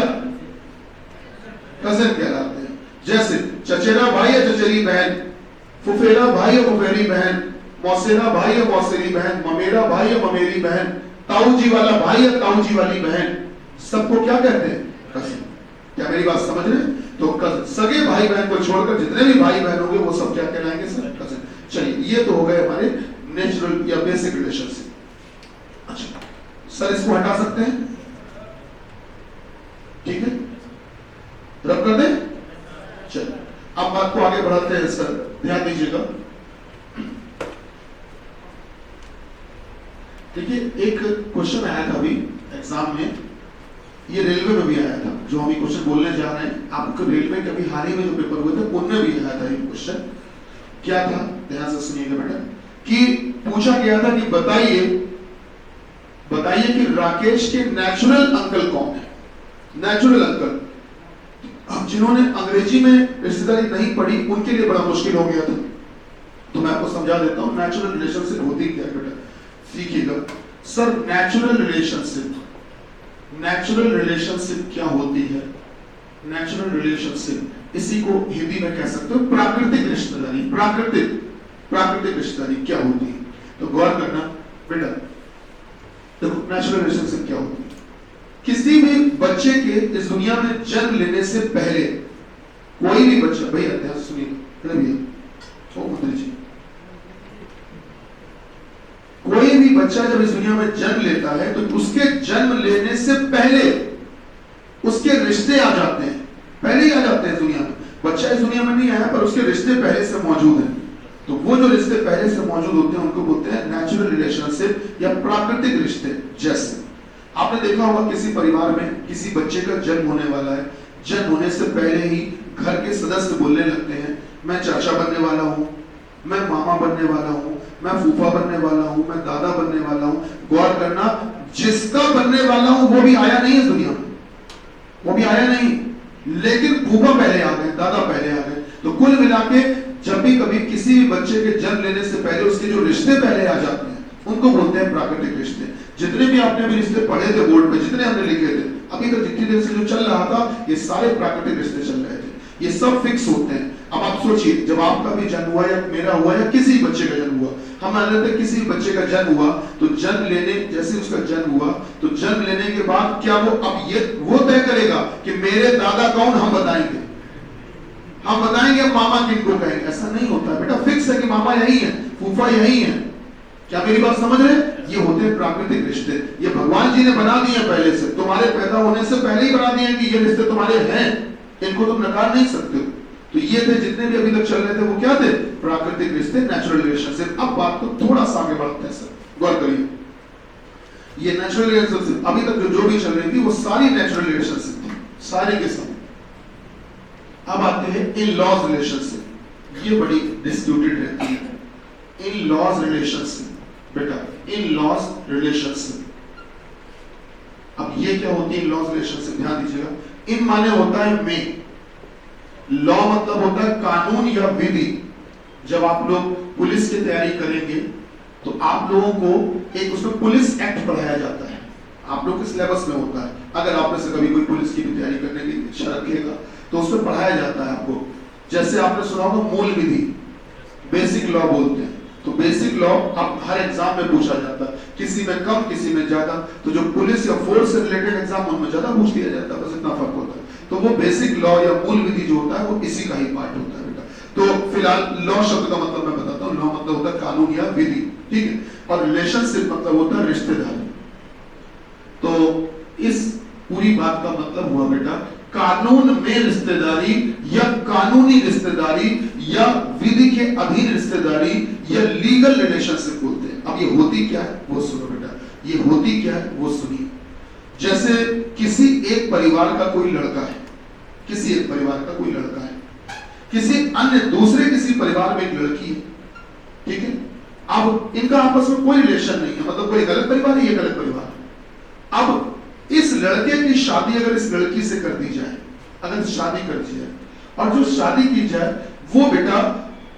कजिन कहलाते हैं। जैसे चचेरा भाई या चचेरी बहन, फुफेरा भाई या फुफेरी बहन, मौसेरा भाई या मौसेरी बहन, ममेरा भाई या ममेरी बहन, ताऊ जी वाला भाई या ताऊ जी वाली बहन, सबको क्या कहते हैं? कजिन। क्या मेरी बात समझ रहे हैं? तो सगे भाई बहन को छोड़कर जितने भी भाई बहन होंगे वो सब क्या कहलाएंगे सर? कजिन। चलिए ये तो हो गए हमारे नेचुरल या बेसिक रिलेशनशिप। अच्छा सर इसको हटा सकते हैं, ठीक है, रब कर दें। चलिए अब बात को आगे बढ़ाते हैं सर, ध्यान दीजिएगा। देखिए एक क्वेश्चन आया था अभी एग्जाम में, ये रेलवे में भी आया था, जो हम ये क्वेश्चन बोलने जा रहे हैं। आपको रेलवे के अभी हाल ही में जो पेपर हुए थे उनमें भी आया था ये क्वेश्चन। क्या था, ध्यान से सुनिएगा बेटा, कि पूछा गया था कि बताइए कि राकेश के नेचुरल अंकल कौन है? Natural uncle. अब जिन्होंने अंग्रेजी में रिश्तेदारी नहीं पढ़ी उनके लिए बड़ा मुश्किल हो गया था, तो मैं आपको समझा देता हूं नेचुरल रिलेशनशिप होती क्या है बेटा, सीखिएगा। सर नेचुरल रिलेशनशिप क्या होती है? नेचुरल रिलेशनशिप इसी को हिंदी में कह सकते हो प्राकृतिक रिश्तेदारी। प्राकृतिक रिश्तेदारी क्या होती है? तो गौर करना बेटा, देखो नेचुरल रिलेशनशिप क्या होती है। किसी भी बच्चे के इस दुनिया में जन्म लेने से पहले कोई भी बच्चा, भैया ध्यान सुनिएगा भैया, कोई भी बच्चा जब इस दुनिया में जन्म लेता है तो उसके जन्म लेने से पहले उसके रिश्ते आ जाते हैं, पहले ही आ जाते हैं दुनिया में। बच्चा इस दुनिया में नहीं आया पर उसके रिश्ते पहले से मौजूद हैं। तो वो जो रिश्ते पहले से मौजूद होते हैं उनको बोलते हैं नेचुरल रिलेशनशिप या प्राकृतिक रिश्ते। जैसे आपने देखा होगा किसी परिवार में किसी बच्चे का जन्म होने वाला है, जन्म होने से पहले ही घर के सदस्य बोलने लगते हैं, मैं चाचा बनने वाला हूँ, मैं मामा बनने वाला हूँ, मैं फूफा बनने वाला हूँ, मैं दादा बनने वाला हूँ। गौर करना, जिसका बनने वाला हूँ वो भी आया नहीं इस दुनिया में, वो भी आया नहीं, लेकिन फूफा पहले आ गए, दादा पहले आ गए। तो कुल मिला के जब भी कभी किसी भी बच्चे के जन्म लेने से पहले उसके जो रिश्ते पहले आ जाते हैं उनको बोलते हैं प्राकृतिक रिश्ते। जितने भी आपने भी रिश्ते पढ़े थे बोर्ड पे, जितने हमने लिखे थे अभी तक जितनी देर से जो चल रहा था, ये सारे प्राकृतिक रिश्ते चल रहे थे, ये सब फिक्स होते हैं। अब आप सोचिए, जब आपका भी जन्म हुआ या मेरा हुआ या किसी बच्चे का जन्म हुआ, हम मान लेते हैं किसी बच्चे का जन्म हुआ, तो जन्म लेने जैसे उसका जन्म हुआ तो जन्म लेने के बाद क्या वो अब ये वो तय करेगा कि मेरे दादा कौन, हम बताएंगे, हम बताएंगे मामा किनको कहेंगे? ऐसा नहीं होता है बेटा, फिक्स है कि मामा यही है, फूफा यही है। क्या मेरी बात समझ रहे? ये होते हैं प्राकृतिक रिश्ते, ये भगवान जी ने बना दिए पहले से, तुम्हारे पैदा होने से पहले ही बना दिए कि ये रिश्ते तुम्हारे हैं, इनको तुम नकार नहीं सकते हो। तो ये थे जितने भी अभी तक चल रहे थे, वो क्या थे? प्राकृतिक रिश्ते, नेचुरल रिलेशनशिप। अब बात को थोड़ा सा आगे बढ़ते हैं सर, गौर करिए। ये नेचुरल रिलेशनशिप अभी तक जो भी चल रही थी वो सारी नेचुरल रिलेशनशिप थी, सारी के सब। अब आते हैं इन लॉज रिलेशनशिप, ये बड़ी डिस्प्यूटेड रहती है। इन लॉज रिलेशनशिप बेटा, इन लॉज रिलेशनशिप, अब ये क्या होती है इन लॉज रिलेशनशिप? ध्यान दीजिएगा, इन माने होता है में, लॉ मतलब होता है कानून या विधि। जब आप लोग पुलिस की तैयारी करेंगे तो आप लोगों को एक उसमें पुलिस एक्ट पढ़ाया जाता है, आप लोग के सिलेबस में होता है। अगर आप में से कभी कोई पुलिस की भी तैयारी करने की इच्छा रखेगा तो उसमें पढ़ाया जाता है आपको। जैसे आपने सुना होगा मूल विधि, बेसिक लॉ बोलते हैं। तो बेसिक लॉ अब हर एग्जाम में पूछा जाता है, किसी में कम किसी में ज्यादा। तो जो पुलिस या फोर्स से रिलेटेड एग्जाम उनमें ज्यादा पूछ लिया जाता है, बस इतना फर्क होता है। तो वो बेसिक लॉ या मूल विधि जो होता है वो इसी का ही पार्ट होता है बेटा। तो फिलहाल लॉ शब्द का मतलब मैं बताता हूँ। लॉ मतलब होता है कानून या विधि, ठीक है। और रिलेशनशिप मतलब होता है रिश्तेदारी। तो इस पूरी बात का मतलब हुआ बेटा कानून में रिश्तेदारी या कानूनी रिश्तेदारी या विधि के अधीन रिश्तेदारी या लीगल रिलेशनशिप बोलते हैं। अब ये होती क्या है वो सुनो बेटा, ये होती क्या है वो सुनिए। जैसे किसी एक परिवार का कोई लड़का है, किसी एक परिवार का कोई लड़का है, किसी अन्य दूसरे किसी परिवार में एक लड़की है, ठीक है। अब इनका आपस में कोई रिलेशन नहीं है, मतलब कोई गलत परिवार है, ये गलत परिवार है। अब इस लड़के की शादी अगर इस लड़की से कर दी जाए, अगर शादी कर दी जाए और जो शादी की जाए वो बेटा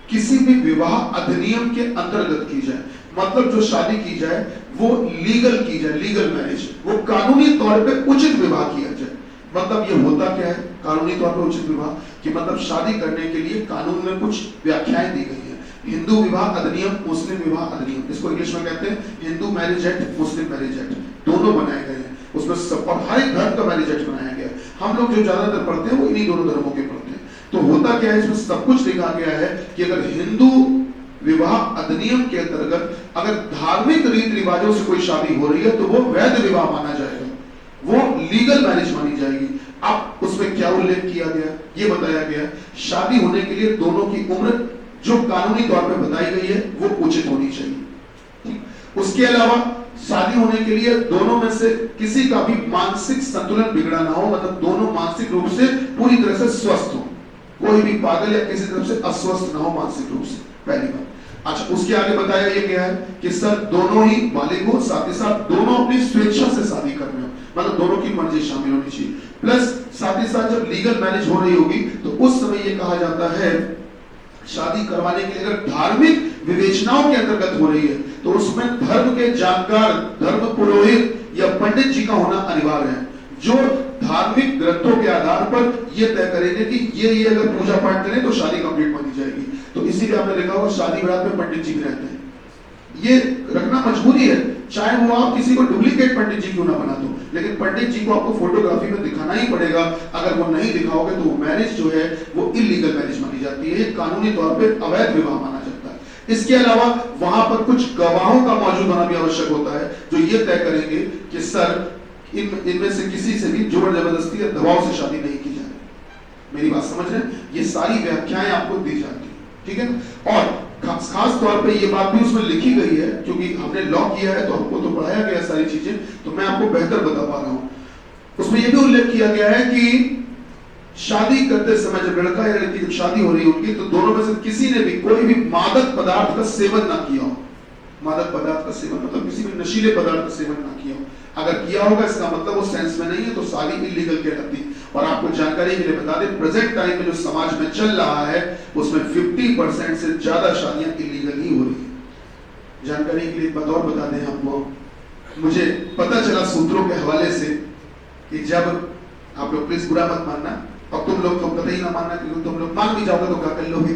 किसी भी विवाह अधिनियम के अंतर्गत की जाए, मतलब जो शादी की जाए वो लीगल की जाए, लीगल मैरिज, वो कानूनी तौर पे उचित विवाह किया जाए। मतलब ये होता क्या है कानूनी तौर पे उचित विवाह कि मतलब शादी करने के लिए कानून में कुछ व्याख्याएं दी गई है। हिंदू विवाह अधिनियम, मुस्लिम विवाह अधिनियम, इसको इंग्लिश में कहते हैं हिंदू मैरिज एक्ट, मुस्लिम मैरिज एक्ट, दोनों बनाए गए हैं। उसमें सब और हर एक धर्म का मैरिज एक्ट बनाया गया है। हम लोग जो ज्यादातर पढ़ते हैं वो इन्हीं दोनों धर्मों के पढ़ते हैं। तो होता क्या है, इसमें सब कुछ लिखा गया है कि अगर हिंदू विवाह अधिनियम के अंतर्गत अगर धार्मिक रीति रिवाजों से कोई शादी हो रही है तो वो वैध विवाह माना जाएगा, वो लीगल मैरिज मानी जाएगी। अब उसमें क्या उल्लेख किया गया, ये बताया गया शादी होने के लिए दोनों की उम्र जो कानूनी तौर पर बताई गई है वो उचित होनी चाहिए। उसके अलावा शादी होने के लिए दोनों में से किसी का भी मानसिक संतुलन बिगड़ा ना हो, मतलब दोनों मानसिक रूप से पूरी तरह से स्वस्थ हो, कोई भी पागल या किसी तरफ से अस्वस्थ ना हो मानसिक रूप से, पहली बात। अच्छा, उसके आगे बताया ये गया है कि सर दोनों ही बालिग हो, साथ ही साथ दोनों अपनी स्वेच्छा से शादी कर रहे हो, मतलब दोनों की मर्जी शामिल होनी चाहिए। प्लस साथ ही साथ जब लीगल मैरिज हो रही होगी तो उस समय ये कहा जाता है शादी करवाने के लिए अगर धार्मिक विवेचनाओं के अंतर्गत हो रही है तो उसमें धर्म के जानकार, धर्म पुरोहित या पंडित जी का होना अनिवार्य है, जो धार्मिक ग्रंथों के आधार पर यह तय करेंगे कि ये अगर पूजा पाठ करें तो शादी कंप्लीट मानी जाएगी। तो इसीलिए आपने देखा होगा शादी बारात में पंडित जी भी रहते हैं, ये रखना मजबूरी है, चाहे वो आप किसी को डुप्लीकेट पंडित जी क्यों ना बना दो, लेकिन पंडित जी को आपको फोटोग्राफी में दिखाना ही पड़ेगा। अगर वो नहीं दिखाओगे तो वो मैरिज जो है वो इलीगल मैरिज मानी जाती है, कानूनी तौर पे अवैध विवाह माना जाता है। इसके अलावा वहां पर कुछ गवाहों का मौजूद होना भी आवश्यक होता है, जो ये तय करेंगे कि सर इनमें से किसी से भी जोर जबरदस्ती या दबाव से शादी नहीं की जाए। मेरी बात समझ रहे हैं? ये सारी व्याख्याएं आपको दी जाती है, ठीक है। और खास तौर पे ये बात भी उसमें लिखी गई है, क्योंकि हमने लॉ किया है तो हमको तो पढ़ाया गया सारी चीजें, तो मैं आपको बेहतर बता पा रहा हूं। उसमें यह भी उल्लेख किया गया है कि शादी करते समय जब लड़का या लड़की जब शादी हो रही होगी तो दोनों में से किसी ने भी कोई भी मादक पदार्थ का सेवन ना किया हो। मादक पदार्थ का सेवन मतलब किसी भी नशीले पदार्थ का सेवन ना किया हो। अगर किया होगा इसका मतलब वो सेंस में नहीं है, तो शादी इलीगल कहलाती। और आपको जानकारी के लिए बता दें, प्रेजेंट टाइम में जो समाज में चल रहा है उसमें 50% से ज्यादा शादियां इलीगल ही हो रही है। जानकारी के लिए एक बात और बता दें आपको, मुझे पता चला सूत्रों के हवाले से कि जब आप लोग प्लीज बुरा मत मानना, और तुम लोग तो कतई ना मानना, क्योंकि तुम लोग मान भी जाओगे तो क्या कर लोगे।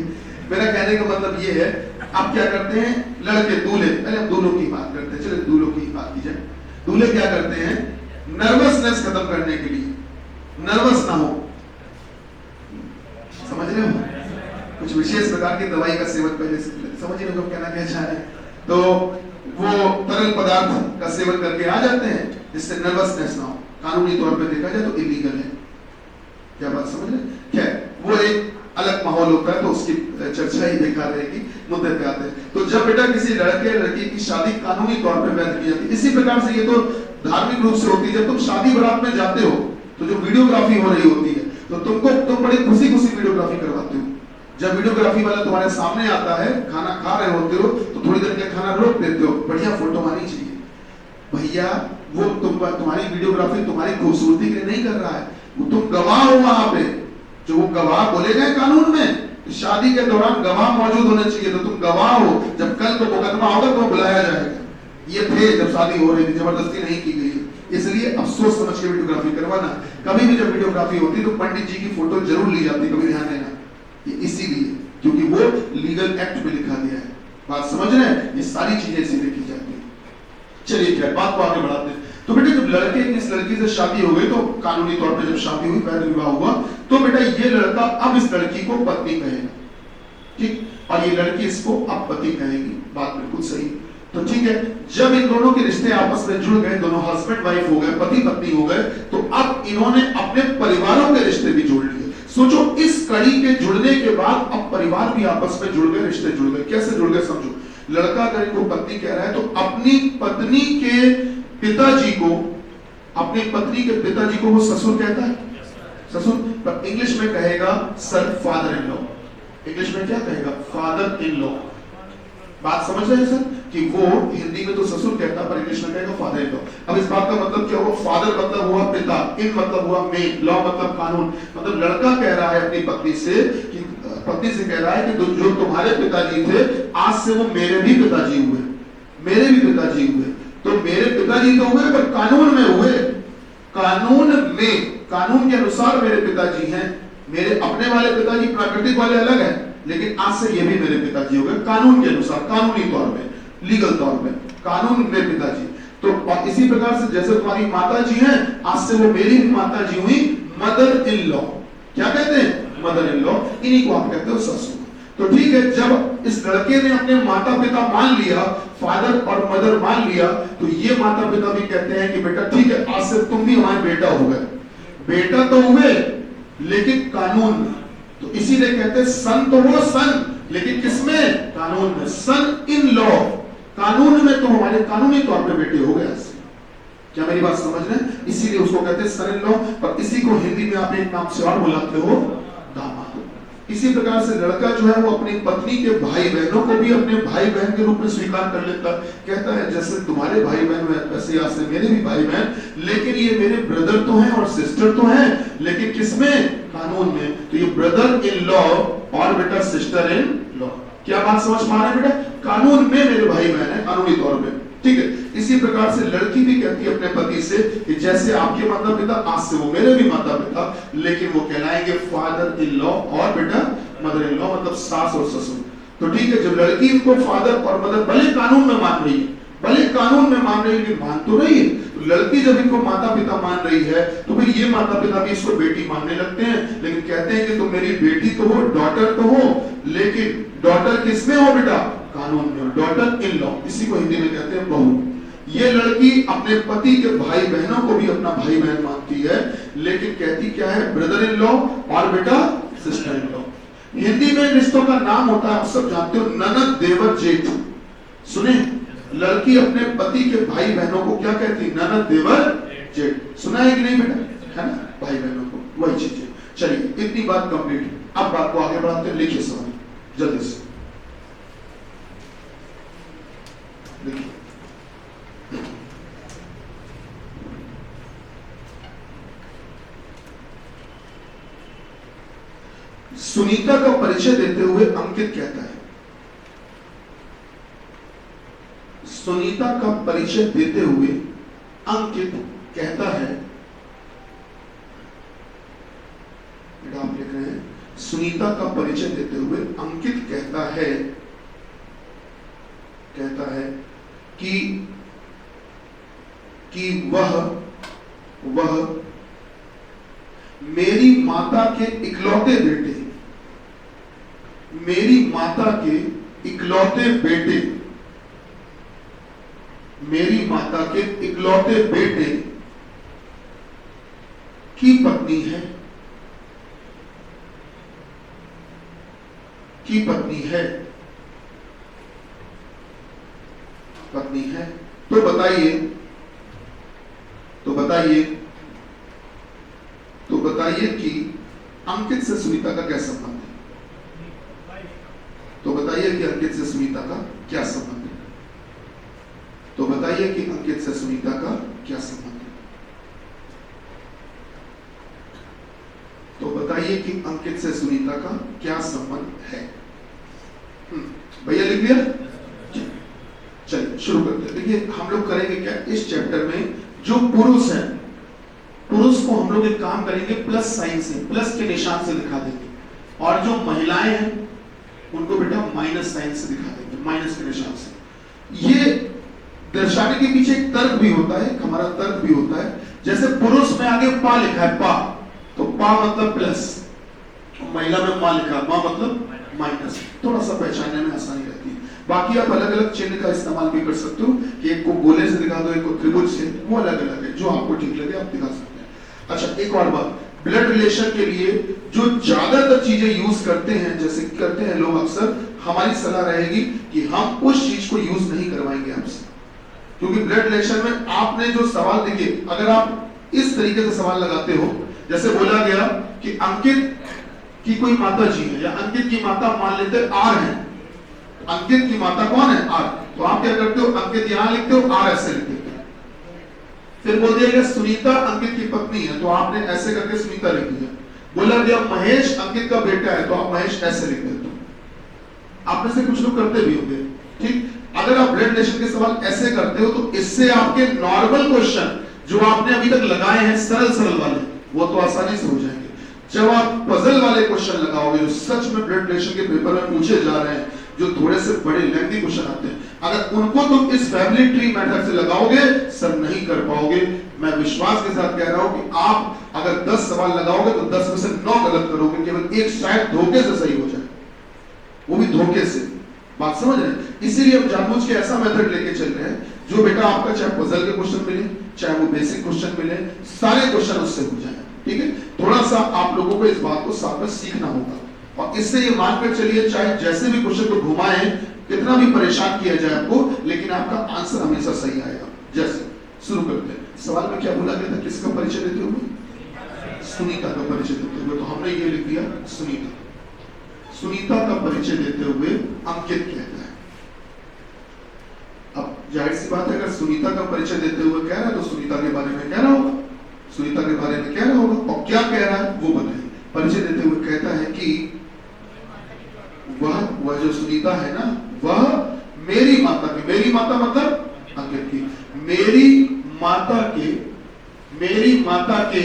मेरा कहने का मतलब ये है, आप क्या करते हैं, लड़के दूल्हे, पहले हम दूल्हों की बात करते हैं, चलिए दूल्हों की बात की जाए। दूल्हे क्या करते हैं, नर्वसनेस खत्म करने के लिए, नर्वस ना हो, समझ रहे हो, कुछ विशेष प्रकार की दवाई का सेवन पहले से, समझ रहे हो कहना क्या चाह रहे हैं, तो वो तरल पदार्थ का सेवन करके आ जाते हैं जिससे नर्वसनेस ना हो। कानूनी तौर पे देखा जाए तो इलीगल है। क्या बात समझ रहे? क्या वो एक अलग माहौल होता है, तो उसकी चर्चा ही बेकार रहेगी, मुद्दे पे आते हैं। तो जब बेटा किसी लड़के लड़की की शादी कानूनी तौर पे वैध की जाती है, इसी प्रकार से ये तो धार्मिक रूप से होती है। जब तुम शादी बारात में जाते हो तो जो वीडियोग्राफी हो रही होती है, तो तुम बड़ी खुशी वीडियोग्राफी करवाते हो। जब वीडियोग्राफी वाला तुम्हारे सामने आता है, खाना खा रहे होते हो, तो थोड़ी देर के खाना रोक देते हो, बढ़िया फोटो आनी चाहिए। भैया वो तुम्हारी वीडियोग्राफी तुम्हारी खूबसूरती के लिए नहीं कर रहा है, वो तुम गवाह हो वहां पे, जो वो गवाह बोले गए कानून में, शादी के दौरान गवाह मौजूद होने चाहिए, तो तुम गवाह हो। जब कल को मुकदमा होगा तो बुलाया जाएगा। ये थे जब शादी हो रही थी, जबरदस्ती नहीं की गई है, इसलिए अफसोस समझ के वीडियोग्राफी करवाना। कभी भी जब वीडियोग्राफी होती तो पंडित जी की फोटो जरूर ली जाती, कभी ध्यान देना, ये इसीलिए क्योंकि वो लीगल एक्ट में लिखा गया है। बात समझ रहे हैं? ये सारी चीजें इसीलिए की जाती है। चलिए क्या बात को आगे बढ़ाते हैं। तो बेटा जब लड़के की इस लड़की से शादी हो गई, तो कानूनी तौर पे जब शादी हुई, वैध विवाह हुआ, तो बेटा ये लड़का अब इस लड़की को पत्नी कहेगा, ठीक, और ये लड़की इसको अब पति कहेगी। बात बिल्कुल सही। तो ठीक है, जब इन दोनों के रिश्ते आपस में जुड़ गए, दोनों हस्बैंड वाइफ हो गए, पति पत्नी हो गए, तो अब इन्होंने अपने परिवारों के रिश्ते भी जोड़ लिए। सोचो, इस कड़ी के जुड़ने के बाद अब परिवार भी आपस में जुड़ गए, रिश्ते जुड़ गए। कैसे जुड़ गए समझो। लड़का अगर इनको पत्नी कह रहा है, तो अपनी पत्नी के पिताजी को, अपनी पत्नी के पिताजी को वो ससुर कहता है, ससुर, पर इंग्लिश में कहेगा sir, father in law. English में क्या कहेगा? Father in law. बात समझ रहे हैं सर, कि वो हिंदी में तो ससुर कहता, पर इंग्लिश में कहेगा फादर इन लॉ। अब इस बात का मतलब क्या हुआ? फादर मतलब हुआ पिता, इन मतलब हुआ मेन, लॉ मतलब कानून। मतलब लड़का कह रहा है अपनी पत्नी से, कि पत्नी से कह रहा है कि जो तुम्हारे पिताजी थे, आज से वो मेरे भी पिताजी हुए, मेरे भी पिताजी हुए। तो मेरे पिताजी तो हुए, पर कानून में हुए, कानून में, कानून के अनुसार मेरे पिताजी हैं। मेरे अपने वाले पिताजी प्राकृतिक वाले अलग हैं, लेकिन आज से ये भी मेरे पिताजी हो गए, कानून के अनुसार, कानूनी तौर पे, लीगल तौर पे, कानून में पिताजी। तो और इसी प्रकार से जैसे तुम्हारी माता जी हैं, आज से वो मेरी भी माता जी हुई, मदर इन लॉ। क्या कहते हैं? Mother in law. इन्हीं को आप कहते हो ससुर। तो ठीक है, जब इस लड़के ने अपने माता पिता मान लिया, फादर और मदर मान लिया, तो ये माता पिता भी कहते हैं कि बेटा ठीक है, आज से तुम भी हमारे बेटा हो गए। बेटा तो हुए, लेकिन कानून में। तो इसीलिए कहते हैं सन तो वो सन, लेकिन किसमें? कानून में। सन इन लॉ, कानून में तो हमारे कानूनी तौर पे बेटे हो गए। क्या मेरी बात समझ रहे हैं? इसीलिए उसको कहते हैं सन इन लॉ, और इसी को हिंदी में आप एक नाम से और बुलाते हो, दामाद। इसी प्रकार से लड़का जो है वो अपनी पत्नी के भाई बहनों को भी अपने भाई बहन के रूप में स्वीकार कर लेता। कहता है जैसे तुम्हारे भाई बहन वैसे आज से मेरे भी भाई बहन, लेकिन ये मेरे ब्रदर तो हैं और सिस्टर तो हैं, लेकिन किसमें? कानून में। तो ये ब्रदर इन लॉ और बेटा सिस्टर इन लॉ। क्या बात समझ पा रहे हैं बेटा? कानून में मेरे भाई बहन है, कानूनी तौर पे, ठीक है। इसी प्रकार से लड़की भी कहती है अपने पति से कि जैसे आपके माता पिता, आज से वो मेरे भी माता पिता, लेकिन वो कहलाएंगे फादर इन लॉ और बेटा मदर इन लॉ, मतलब सास और ससुर। तो ठीक है, जब लड़की इनको फादर और मदर भले कानून में मान रही है, भले कानून में मान रही है, लेकिन मान तो रही है। तो लड़की जब इनको माता पिता मान रही है, तो फिर ये माता पिता भी इसको बेटी मानने लगते हैं, लेकिन कहते हैं कि तुम मेरी बेटी तो हो, डॉटर तो हो, लेकिन डॉटर किसमें हो बेटा? कानून में, डॉटर इन लॉ, इसी को हिंदी में कहते हैं बहू। ये लड़की अपने पति के भाई बहनों को भी अपना भाई बहन मानती है, लेकिन कहती क्या है, ब्रदर इन लॉ और बेटा सिस्टर इन लॉ। हिंदी में रिश्तों का नाम होता है, आप सब जानते हो, ननद, देवर, जेठ। सुने, लड़की अपने पति के भाई बहनों को क्या कहती है, ननद, देवर, जेठ। सुना है कि नहीं बेटा, है ना, भाई बहनों को, वही चीज है। चलिए, इतनी बात कंप्लीट। अब बात को आगे बढ़ाते हैं, लिखिए सवाल जल्दी से देखिए। सुनीता का परिचय देते हुए अंकित कहता है, सुनीता का परिचय देते हुए अंकित कहता है, आप लिख रहे हैं, सुनीता का परिचय देते हुए अंकित कहता है कि वह मेरी माता के इकलौते बेटे, मेरी माता के इकलौते बेटे, मेरी माता के इकलौते बेटे की पत्नी है, की पत्नी है, पत्नी है। तो बताइए, तो बताइए, तो बताइए कि अंकित से सुनीता का क्या संबंध है? तो बताइए कि अंकित से सुनीता का क्या संबंध है? तो बताइए कि अंकित से सुनीता का क्या संबंध है? तो बताइए कि अंकित से सुनीता का क्या संबंध है? भैया लिख लिया? चलिए शुरू करते हैं। देखिए, हम लोग करेंगे क्या इस चैप्टर में, जो पुरुष है, पुरुष को हम लोग एक काम करेंगे, प्लस साइन से, प्लस के निशान से दिखा देंगे, और जो महिलाएं हैं उनको बेटा माइनस साइन से दिखा देंगे, माइनस के निशान से। ये दर्शाने के पीछे एक तर्क भी होता है, हमारा तर्क भी होता है। जैसे पुरुष में आगे पा लिखा है, पा, तो पा मतलब प्लस, महिला में मा लिखा है, मा मतलब माइनस, थोड़ा सा पहचानने में आसानी रहती है। बाकी आप अलग अलग चिन्ह का इस्तेमाल भी कर सकते हो, कि एक को गोले से दिखा दो, एक को त्रिभुज से, वो अलग अलग है, जो आपको ठीक लगे आप दिखा सकते हैं। अच्छा, एक और बात, ब्लड रिलेशन के लिए जो ज्यादातर चीजें यूज करते हैं, जैसे करते हैं लोग अक्सर, हमारी सलाह रहेगी कि हम उस चीज को यूज नहीं करवाएंगे आपसे, क्योंकि ब्लड रिलेशन में आपने जो सवाल, देखिए, अगर आप इस तरीके से सवाल लगाते हो, जैसे बोला गया कि अंकित की कोई माता जी है, या अंकित की माता मान लेते आर है, अंकित की माता कौन है, आर, तो आप क्या करते हो, अंकित यहां लिखते हो, आर ऐसे लिख देते हो। फिर बोल दिया गया सुनीता अंकित की पत्नी है, तो आपने ऐसे करके सुनीता लिख दिया। बोला गया महेश अंकित का बेटा है, तो आप महेश ऐसे लिख देते हो। आप में से कुछ लोग करते भी होंगे, ठीक। अगर आप ब्लड रिलेशन के सवाल ऐसे करते हो, तो इससे आपके नॉर्मल क्वेश्चन जो आपने अभी तक लगाए हैं, सरल सरल वाले, वो तो आसानी से हो जाएंगे। जब आप पजल वाले क्वेश्चन लगाओगे, जो सच में ब्लड रिलेशन के पेपर में पूछे जा रहे हैं, जो थोड़े से बड़े लेंथी क्वेश्चन आते हैं, अगर उनको तुम इस फैमिली ट्री मेथड से लगाओगे, सर नहीं कर पाओगे। मैं विश्वास के साथ कह रहा हूं कि आप अगर 10 सवाल लगाओगे तो 10 में से 9 गलत करोगे, केवल एक शायद धोखे से सही हो जाए, वो भी धोखे से। बात समझ रहे हैं? इसीलिए हम जानबूझ के ऐसा मेथड लेके चल रहे हैं, जो बेटा आपका चाहे पजल के क्वेश्चन मिले, चाहे वो बेसिक क्वेश्चन मिले, सारे क्वेश्चन उससे हो जाए, ठीक है। थोड़ा सा आप लोगों को इस बात को साथ में सीखना होगा, और इससे ये मानकर चलिए, चाहे जैसे भी क्वेश्चन को घुमाएं, कितना भी परेशान किया जाए आपको, लेकिन आपका आंसर हमेशा सही आएगा। जैसे शुरू करते हैं, सवाल में क्या बोला गया था, किसका परिचय देते हुए? सुनीता का परिचय देते हुए, तो हमने ये लिख दिया सुनीता। सुनीता का परिचय देते हुए अंकित कहता है। अब जाहिर सी बात है, अगर सुनीता का परिचय देते हुए कह रहा है, तो सुनीता के बारे में कह रहा होगा, सुनीता के बारे में कह रहा होगा, और क्या कह रहा है वो बताइए। परिचय देते हुए कहता है कि वह जो सुनीता है ना, वह मेरी माता की, मेरी माता मतलब अंकित की, मेरी माता के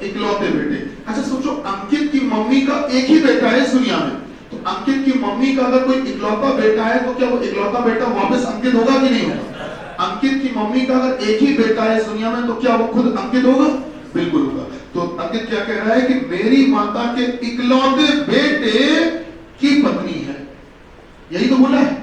इकलौते बेटे। अच्छा सोचो, अंकित की मम्मी का एक ही बेटा है इस दुनिया में, तो अंकित की मम्मी का अगर कोई इकलौता बेटा है, तो क्या वो इकलौता बेटा वापस अंकित होगा कि नहीं होगा? अंकित की मम्मी का अगर एक ही बेटा है इस दुनिया में, तो क्या वो खुद अंकित होगा? बिल्कुल होगा। तो अंकित क्या कह रहा है कि मेरी माता के इकलौते बेटे की पत्नी है, यही तो बोला है।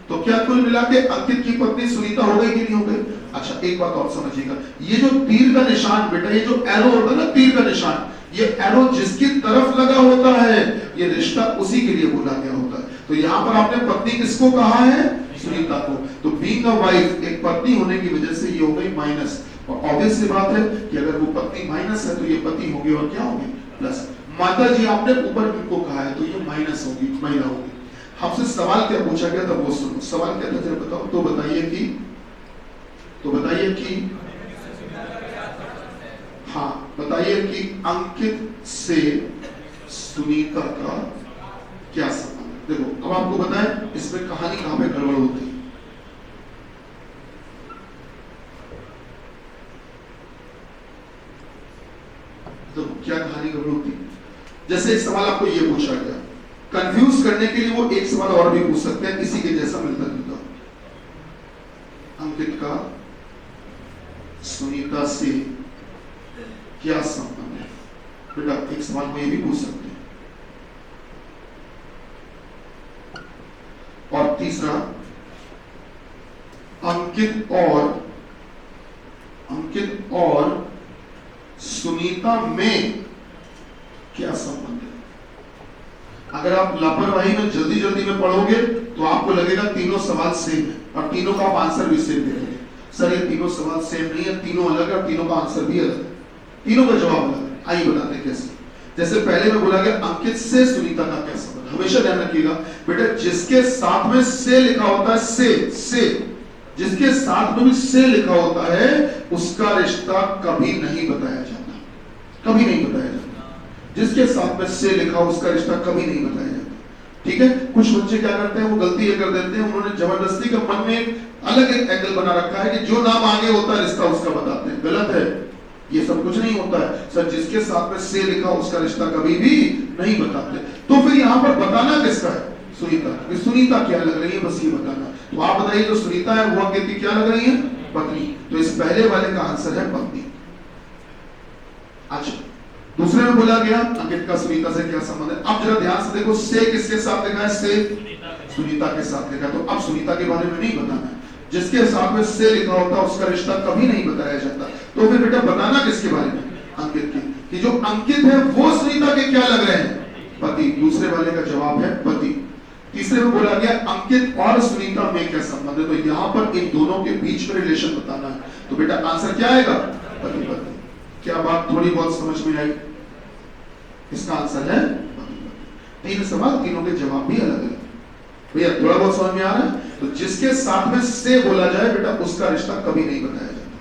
तो क्या कुल मिला के अंकित की पत्नी सुनीता हो गई कि नहीं हो गई? अच्छा एक बात और समझिएगा, ये जो तीर का निशान बेटा, ये जो एरो होता है ना तीर का निशान, ये एरो जिसकी तरफ लगा होता है ये रिश्ता उसी के लिए बोला गया होता है। तो यहाँ पर आपने पत्नी किसको कहा है? सुनीता को। तो बीइंग अ वाइफ, एक पत्नी होने की वजह से ये हो गई माइनस, और ऑब्वियस सी बात है कि अगर वो पत्नी माइनस है तो ये पति होगी और क्या होगी? प्लस। माता जी आपने ऊपर इनको कहा है तो ये माइनस होगी, महिला होगी। हमसे सवाल क्या पूछा गया था वो सुनो। सवाल क्या था जरा बताओ। तो बताइए कि हाँ बताइए कि अंकित से सुनीता का क्या संबंध है। देखो अब आपको बताएं इसमें कहानी कहां पे गड़बड़ होती है। तो क्या कहानी गड़बड़ होती है? जैसे एक सवाल आपको ये पूछा गया, कंफ्यूज करने के लिए वो एक सवाल और भी पूछ सकते हैं इसी के जैसा मिलता जुलता। अंकित का सुनीता से क्या संबंध है? बेटा एक सवाल को ये भी पूछ सकते हैं। और तीसरा, अंकित और सुनीता में क्या संबंध है? अगर आप लापरवाही में जल्दी में पढ़ोगे तो आपको लगेगा तीनों सवाल सेम है और तीनों का आप आंसर भी सेम देंगे। सर ये तीनों सवाल सेम नहीं है, तीनों अलग है और तीनों का आंसर भी अलग है, तीनों का जवाब अलग है। आइए बताते हैं कैसे। जैसे पहले में बोला गया अंकित से सुनीता का क्या संबंध। हमेशा ध्यान रखिएगा बेटा, जिसके साथ में से लिखा होता है, से जिसके साथ में भी से लिखा होता है उसका रिश्ता कभी नहीं बताया जाता, कभी नहीं बताया जाता। जिसके साथ में से लिखा उसका रिश्ता कभी नहीं बताया जाता। ठीक है। कुछ बच्चे क्या करते हैं, वो गलती ये कर देते हैं, उन्होंने जबरदस्ती का मन में अलग एक एंगल बना रखा है कि जो नाम आगे होता है रिश्ता उसका बताते हैं। गलत है, ये सब कुछ नहीं होता है सर। जिसके साथ में से लिखा उसका रिश्ता कभी भी नहीं बताते। तो फिर यहाँ पर बताना किसका है? सुनीता। सुनीता क्या लग रही है बस ये बताना। तो आप बताइए जो सुनीता है वो अंकित की क्या लग रही है? पत्नी। तो इस पहले वाले का आंसर है पत्नी। अच्छा दूसरे में बोला गया अंकित का सुनीता से क्या संबंध है। अब जरा ध्यान से देखो, से किसके साथ लिखा है? से सुनीता के साथ लिखा है। तो अब सुनीता के बारे में नहीं बताना है। जिसके साथ में से लिखा होता है उसका रिश्ता कभी नहीं बताया जाता। तो फिर बेटा बताना किसके बारे में? अंकित की। कि जो अंकित है वो सुनीता के क्या लग रहे हैं? पति। दूसरे वाले का जवाब है पति। तीसरे में बोला गया अंकित और सुनीता में क्या संबंध है। तो यहाँ पर इन दोनों के बीच में रिलेशन बताना है। तो बेटा आंसर क्या आएगा? पति पत्नी। क्या बात थोड़ी बहुत समझ में आई? इसका आंसर है पति पत्नी। तीन सवाल, तीनों के जवाब भी अलग है। भैया थोड़ा बहुत समझ में आ रहा है? तो जिसके साथ में से बोला जाए बेटा उसका रिश्ता कभी नहीं बताया जाता।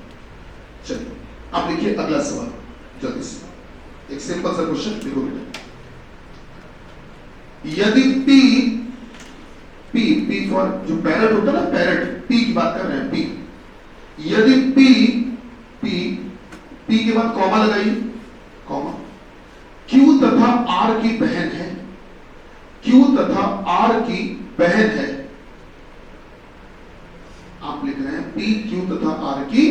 चलिए अब लिखिए अगला सवाल जल्दी से। एक सिंपल सा क्वेश्चन देखो बेटा। यदि पी फॉर जो पैरट होता है ना, पैरट, पी की बात कर रहे हैं, पी। यदि पी के बाद कॉमा लगाइए, कॉमा। क्यू तथा आर की बहन है, क्यू तथा आर की बहन है। आप लिख रहे हैं पी क्यू तथा आर की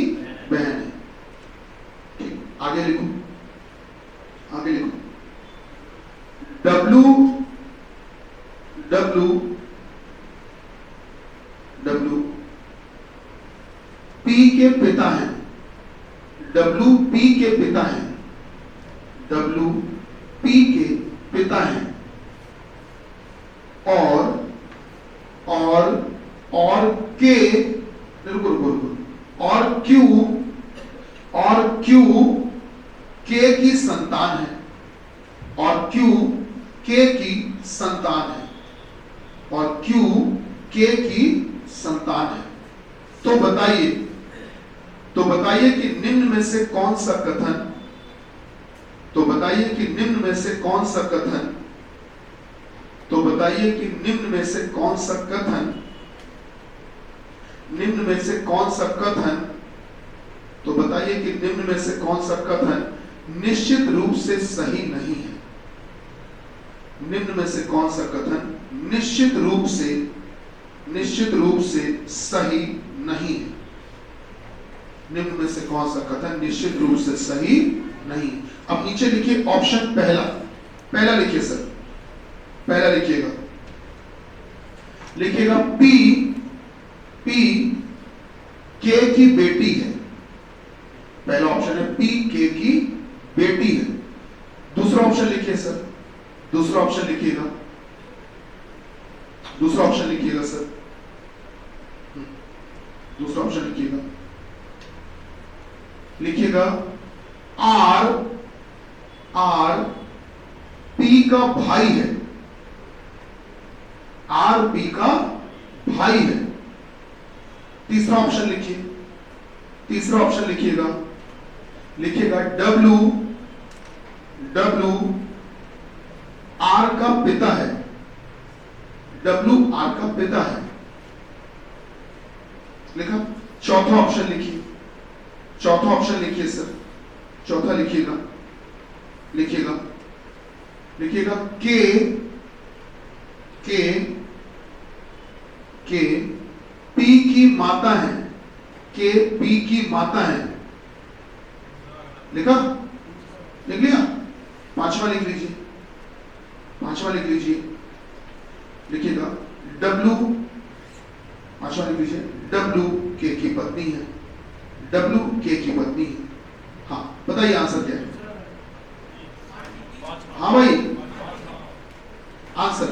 बहन है। ठीक, आगे लिखो, आगे लिखो। डब्लू पी के पिता हैं, डब्लू पी के पिता हैं, डब्लू पी के पिता हैं। और के और क्यू के की संतान है, और क्यू के की संतान है, और क्यू के की संतान है। तो बताइए कि निम्न में से कौन सा कथन, तो बताइए कि निम्न में से कौन सा कथन, तो बताइए कि निम्न में से कौन सा कथन, निम्न में से कौन सा कथन, तो बताइए कि निम्न में से कौन सा कथन निश्चित रूप से सही नहीं है। निम्न में से कौन सा कथन निश्चित रूप से सही नहीं है। निम्न में से कौन सा कथन निश्चित रूप से सही नहीं। अब नीचे लिखिए ऑप्शन पहला लिखिए सर, पहला लिखिएगा। लिखिएगा पी, पी के की बेटी है। पहला ऑप्शन है पी के की बेटी है। दूसरा ऑप्शन लिखिए सर, दूसरा ऑप्शन लिखिएगा, दूसरा ऑप्शन लिखिएगा सर, दूसरा ऑप्शन लिखिएगा, लिखिएगा आर, आर पी का भाई है, आर पी का भाई है। तीसरा ऑप्शन लिखिए, तीसरा ऑप्शन लिखिएगा, लिखिएगा डब्लू, डब्लू आर का पिता है, डब्लू आर का पिता है। लिखा। चौथा ऑप्शन लिखिए, चौथा ऑप्शन लिखिए सर, चौथा लिखिएगा, लिखिएगा, लिखिएगा के, के, के पी की माता है, के पी की माता है। लिखा? लिख लिया? पांचवा लिख लीजिए, पांचवा लिख लीजिए, लिखिएगा डब्लू, पांचवा लिख लीजिए, डब्लू के की पत्नी है, डब्लू के की पत्नी है। हाँ बताइए आंसर क्या है? हाँ भाई आंसर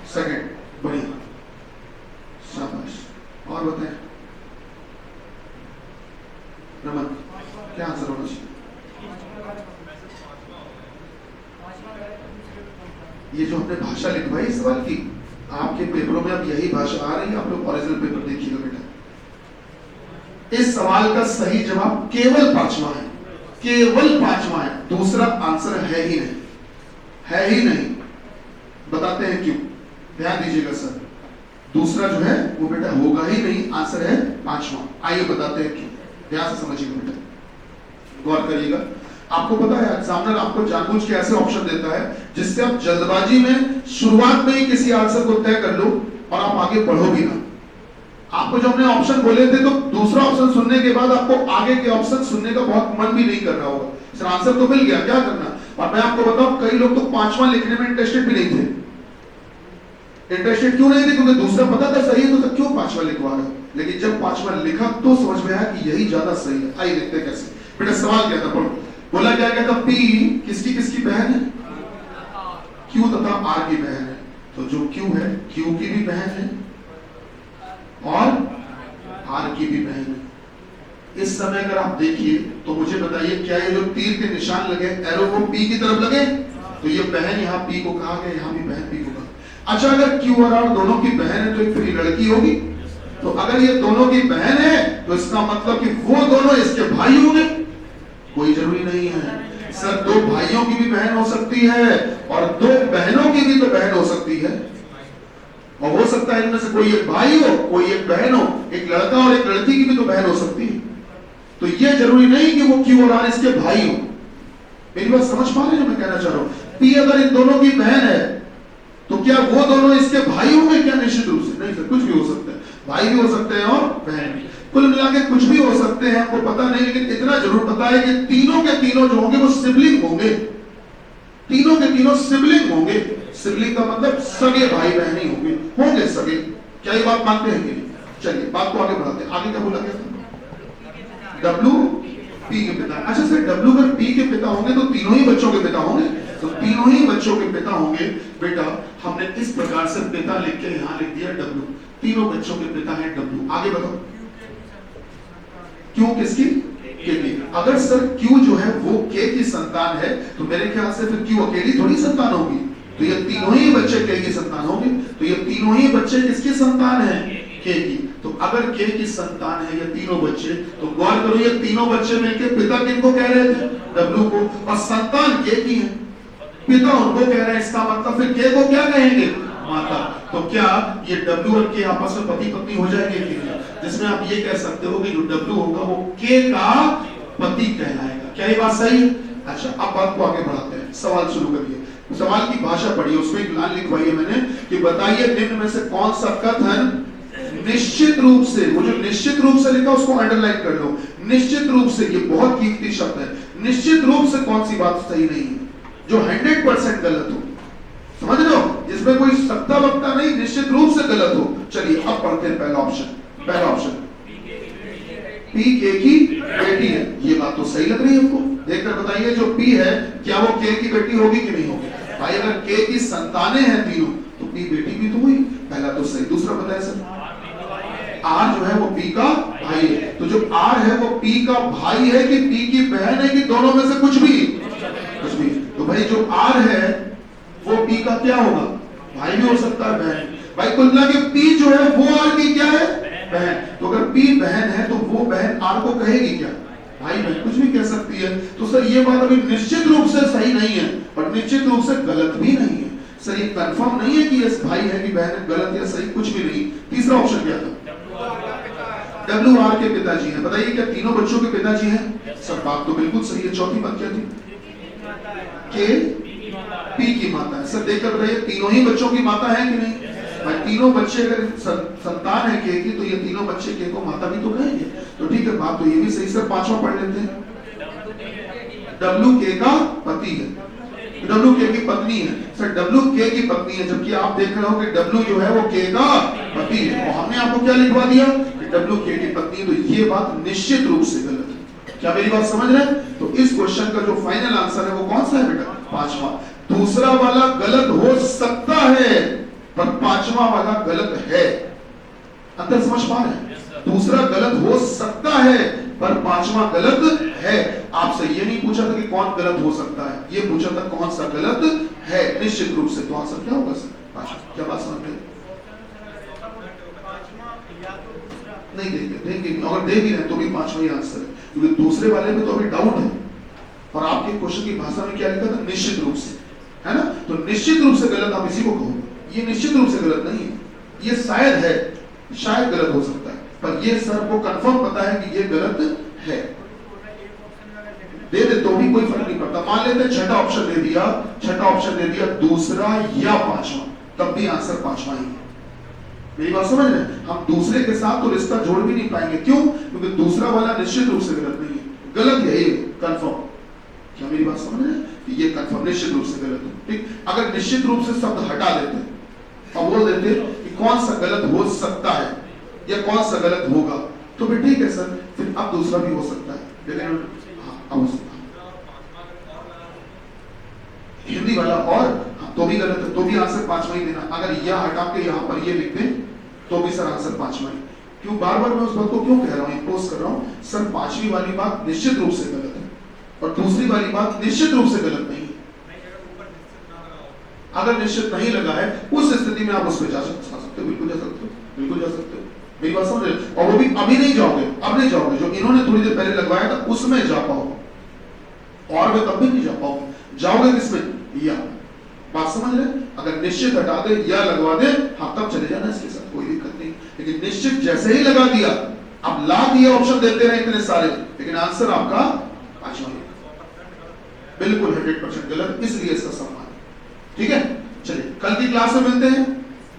सेकंड, बढ़िया, शाबाश। और बताएं रमन, क्या आंसर होना चाहिए? ये जो हमने भाषा लिखवाई इस सवाल की, आपके पेपरों में अब यही भाषा आ रही है, आप लोग ओरिजिनल पेपर देखिएगा बेटा। इस सवाल का सही जवाब केवल पांचवा है, केवल पांचवा है, दूसरा आंसर है ही नहीं, है ही नहीं। बताते हैं क्यों, ध्यान दीजिएगा सर। दूसरा जो है वो बेटा होगा ही नहीं, आंसर है पांचवा। आइए बताते हैं क्यों, ध्यान से समझिएगा बेटा, गौर करिएगा। आपको पता है एग्जामिनर आपको जानबूझ के ऐसे ऑप्शन देता है जिससे आप जल्दबाजी में शुरुआत में ही किसी आंसर को तय कर लो और आप आगे बढ़ो भी ना। आपको जब हमने ऑप्शन बोले थे तो दूसरा ऑप्शन सुनने के बाद आपको आगे के ऑप्शन सुनने का बहुत मन भी नहीं कर रहा होगा, सर आंसर तो मिल गया, क्या करना। और मैं आपको बताऊं कई लोग तो पांचवा लिखने में इंटरेस्टेड भी नहीं थे। इंटरेस्टेड क्यों नहीं थे? क्योंकि दूसरा पता था सही है तो क्यों पांचवा लिखवा रहे हो। लेकिन जब पांचवा लिखा तो समझ में आया कि यही ज्यादा सही है। आइए देखते हैं कैसे। बेटा सवाल क्या था, पढ़ो। बोला क्या था? पी किसकी किसकी बहन है? क्यू तथा आर की बहन है। तो जो क्यू है क्यू की भी बहन है और आर की भी बहन है। इस समय अगर आप देखिए तो मुझे बताइए क्या ये जो तीर के निशान लगे एरो को पी की तरफ लगे? तो ये बहन यहाँ पी को कहा गया, यहाँ भी बहन पी को कहा। अच्छा अगर क्यू और आर दोनों की बहन है तो फिर ये लड़की होगी। तो अगर ये दोनों की बहन है तो इसका मतलब कि वो दोनों इसके भाई होंगे। कोई जरूरी नहीं है सर, दो भाइयों की भी बहन हो सकती है और दो बहनों की भी तो बहन हो सकती है। और हो सकता है इनमें से कोई एक भाई हो कोई एक बहन हो, एक लड़का और एक लड़की की भी तो बहन हो सकती है। तो ये जरूरी नहीं कि वो क्यू और आर इसके भाई हो। मेरी बात समझ पा रहे हैं जो मैं कहना चाह रहा हूं? पी अगर इन दोनों की बहन है तो क्या वो दोनों इसके भाई होंगे? क्या निश्चित रूप से नहीं सर, कुछ भी हो सकता है, भाई भी हो सकते हैं और बहन भी। कुल मिला के कुछ भी हो सकते हैं, आपको पता नहीं, लेकिन इतना जरूर पता है कि तीनों के तीनों जो होंगे वो सिबलिंग होंगे। तीनों के तीनों सिबलिंग होंगे। सिबलिंग का मतलब सगे भाई बहन ही होंगे, होंगे सगे। क्या ये बात मानते हैं कि नहीं? चलिए बात को आगे बढ़ाते हैं। आगे क्या बोला गया था? डब्लू पी के पिता। अच्छा सर डब्लू अगर पी के पिता होंगे तो तीनों ही बच्चों के पिता होंगे? तो तीनों ही बच्चों के पिता होंगे। बेटा हमने इस प्रकार से पिता लिख के यहाँ लिख दिया डब्लू, तीनों बच्चों के पिता है डब्लू। आगे बताओ क्यों किसकी? के की। अगर सर क्यू जो है वो के की संतान है तो मेरे ख्याल से फिर क्यू अकेली थोड़ी संतान होगी। तो ये तीनों ही बच्चे के की संतान होंगे। तो ये तीनों ही बच्चे किसकी संतान है? के की। तो अगर के की संतान है ये तीनों बच्चे, तो गौर करो ये तीनों बच्चे में के पिता किनको कह रहे थे? डब्लू को। और संतान के की है, पिता उनको कह रहे हैं। इसका मतलब फिर के को क्या कहेंगे? माता। तो क्या ये डब्लू और के आपस में पति पत्नी हो जाएंगे कि नहीं? जिसमें आप ये कह सकते हो कि जो डब्लू होगा वो के का पति कहलाएगा। क्या ये बात सही है? अच्छा अब बात को आगे बढ़ाते हैं, सवाल शुरू करिए। सवाल की भाषा पढ़िए, उसमें एक लाइन लिखवाई है मैंने कि बताइए निम्न में से कौन सा कथन निश्चित रूप से, वो जो निश्चित रूप से लिखा उसको अंडरलाइन कर लो। निश्चित रूप से, ये बहुत कीमती शब्द है। निश्चित रूप से कौन सी बात सही नहीं है जो 100% गलत हो? समझ रहे हो? जिसमें कोई सत्ता वक्ता नहीं, निश्चित रूप से गलत हो। चलिए अब पढ़ते हैं पहला ऑप्शन पी के की बेटी है। ये बात तो सही लग रही है हमको, देखकर बताइए जो पी है क्या वो के की बेटी होगी कि नहीं होगी? भाई अगर के की संतानें हैं तीनों तो पी बेटी भी तो हुई, पहला तो सही। दूसरा बताया सर आर जो है वो पी का भाई है, तो जो आर है वो पी का भाई है कि पी की बहन है कि दोनों में से कुछ भी? तो भाई जो आर है वो पी का क्या होगा? भाई भी हो सकता है, बहन। भाई कुल मिला के पी जो है वो आर की क्या है? बहन। तो अगर पी बहन है तो वो बहन आर को कहेगी क्या? भाई बहन, कुछ भी कह सकती है। तो सर ये बात अभी निश्चित रूप से सही नहीं है और निश्चित रूप से गलत भी नहीं है। सर ये कंफर्म नहीं है कि ये भाई है कि बहन है, गलत या सही कुछ भी नहीं। तीसरा ऑप्शन क्या था? डब्ल्यू आर के पिताजी हैं। बताइए क्या तीनों बच्चों के पिताजी हैं? सर बात तो बिल्कुल सही है। चौथी बात क्या थी? के पी की माता है। सर देखकर बताइए तीनों ही बच्चों की माता है कि नहीं? भाई तीनों बच्चे अगर संतान है के की तो ये तीनों बच्चे के को माता भी तो कहेंगे। तो ठीक है, बात तो ये भी सही। सर पांचवा पढ़ लेते हैं। डब्ल्यू के का पति है, डब्ल्यू के की पत्नी है। सर डब्ल्यू के की पत्नी है, जबकि आप देख रहे हो कि डब्ल्यू जो है वो के का पति है। और हमने आपको क्या लिखवा दिया कि डब्ल्यू के की पत्नी। तो ये बात निश्चित रूप से गलत है। क्या मेरी बात समझ रहे हैं? तो इस क्वेश्चन का जो फाइनल आंसर है वो कौन सा है बेटा? पांचवा। दूसरा वाला गलत हो सकता है पर पांचवा वाला गलत है। अंतर समझ पा रहे हैं? दूसरा गलत हो सकता है पर पांचवा गलत है। आपसे ये नहीं पूछा था कि कौन गलत हो सकता है, ये पूछा था कौन सा गलत है निश्चित रूप से। तो आंसर क्या होगा सर? पांचवा। क्या बात समझ में? नहीं देंगे, अगर दे भी रहे तो भी पांचवा ही आंसर है, क्योंकि दूसरे वाले में तो अभी डाउट है। और आपके क्वेश्चन की भाषा में क्या लिखा था? निश्चित रूप से, है ना? तो निश्चित रूप से गलत आप इसी को कहो। ये निश्चित रूप से गलत नहीं है, ये शायद है, शायद गलत हो सकता है, पर ये सर को कंफर्म पता है कि ये गलत है। दे दे तो भी कोई फर्क नहीं पड़ता। मान लेते छठा ऑप्शन दे दिया दूसरा या पांचवा, तब भी आंसर पांचवा ही है। मेरी बात समझ रहे हैं? हम दूसरे के साथ तो रिश्ता जोड़ भी नहीं पाएंगे। क्यों? क्योंकि दूसरा वाला निश्चित रूप से गलत नहीं है, गलत है ये कंफर्म। क्या मेरी बात समझ रहे हैं? कि ये कंफर्म निश्चित रूप से गलत है। ठीक, अगर निश्चित रूप से शब्द हटा देते और बोल देते कि कौन सा गलत हो सकता है या कौन सा गलत होगा, तो फिर ठीक है सर, फिर अब दूसरा भी हो सकता है। लेकिन हिंदी वाला और तो भी गलत है, तो भी आंसर पांचवा ही देना। अगर यह हटा के यहाँ पर ये लिख दें तो भी सर आंसर पांचवा ही। क्यों बार बार मैं उस बात को क्यों कह रहा हूँ, इंपोज कर रहा हूँ? सर पांचवी वाली बात निश्चित रूप से गलत है और दूसरी वाली बात निश्चित रूप से गलत नहीं है। अगर निश्चित नहीं लगा है उस स्थिति में आप उस पर जा सकते हो, बिल्कुल जा सकते हो, बिल्कुल जा सकते हो। मेरी बात समझ रहे? और वो भी अभी नहीं जाओगे, अब नहीं जाओगे, जो इन्होंने थोड़ी देर पहले लगवाया था उसमें जा पाओगे, और वे कभी नहीं जा पाओगे। जाओगे किसमें? या। बात समझ रहे? अगर निश्चित हटा दे या लगवा दे, हाँ तब चले जाना, इसके साथ कोई दिक्कत नहीं। लेकिन निश्चित जैसे ही लगा दिया, अब ला दिया ऑप्शन देते रहे इतने सारे, लेकिन आंसर आपका पांचवा बिल्कुल 100% गलत, इसलिए इसका सम्मान। ठीक है, चलिए कल की क्लास में मिलते हैं।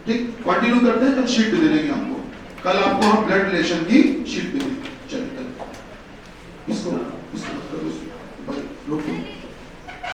ठीक, कंटिन्यू करते हैं। कल शीट भी दे देंगे आपको, कल आपको हम ब्लड रिलेशन की शीट भी देंगे। चलिए इसको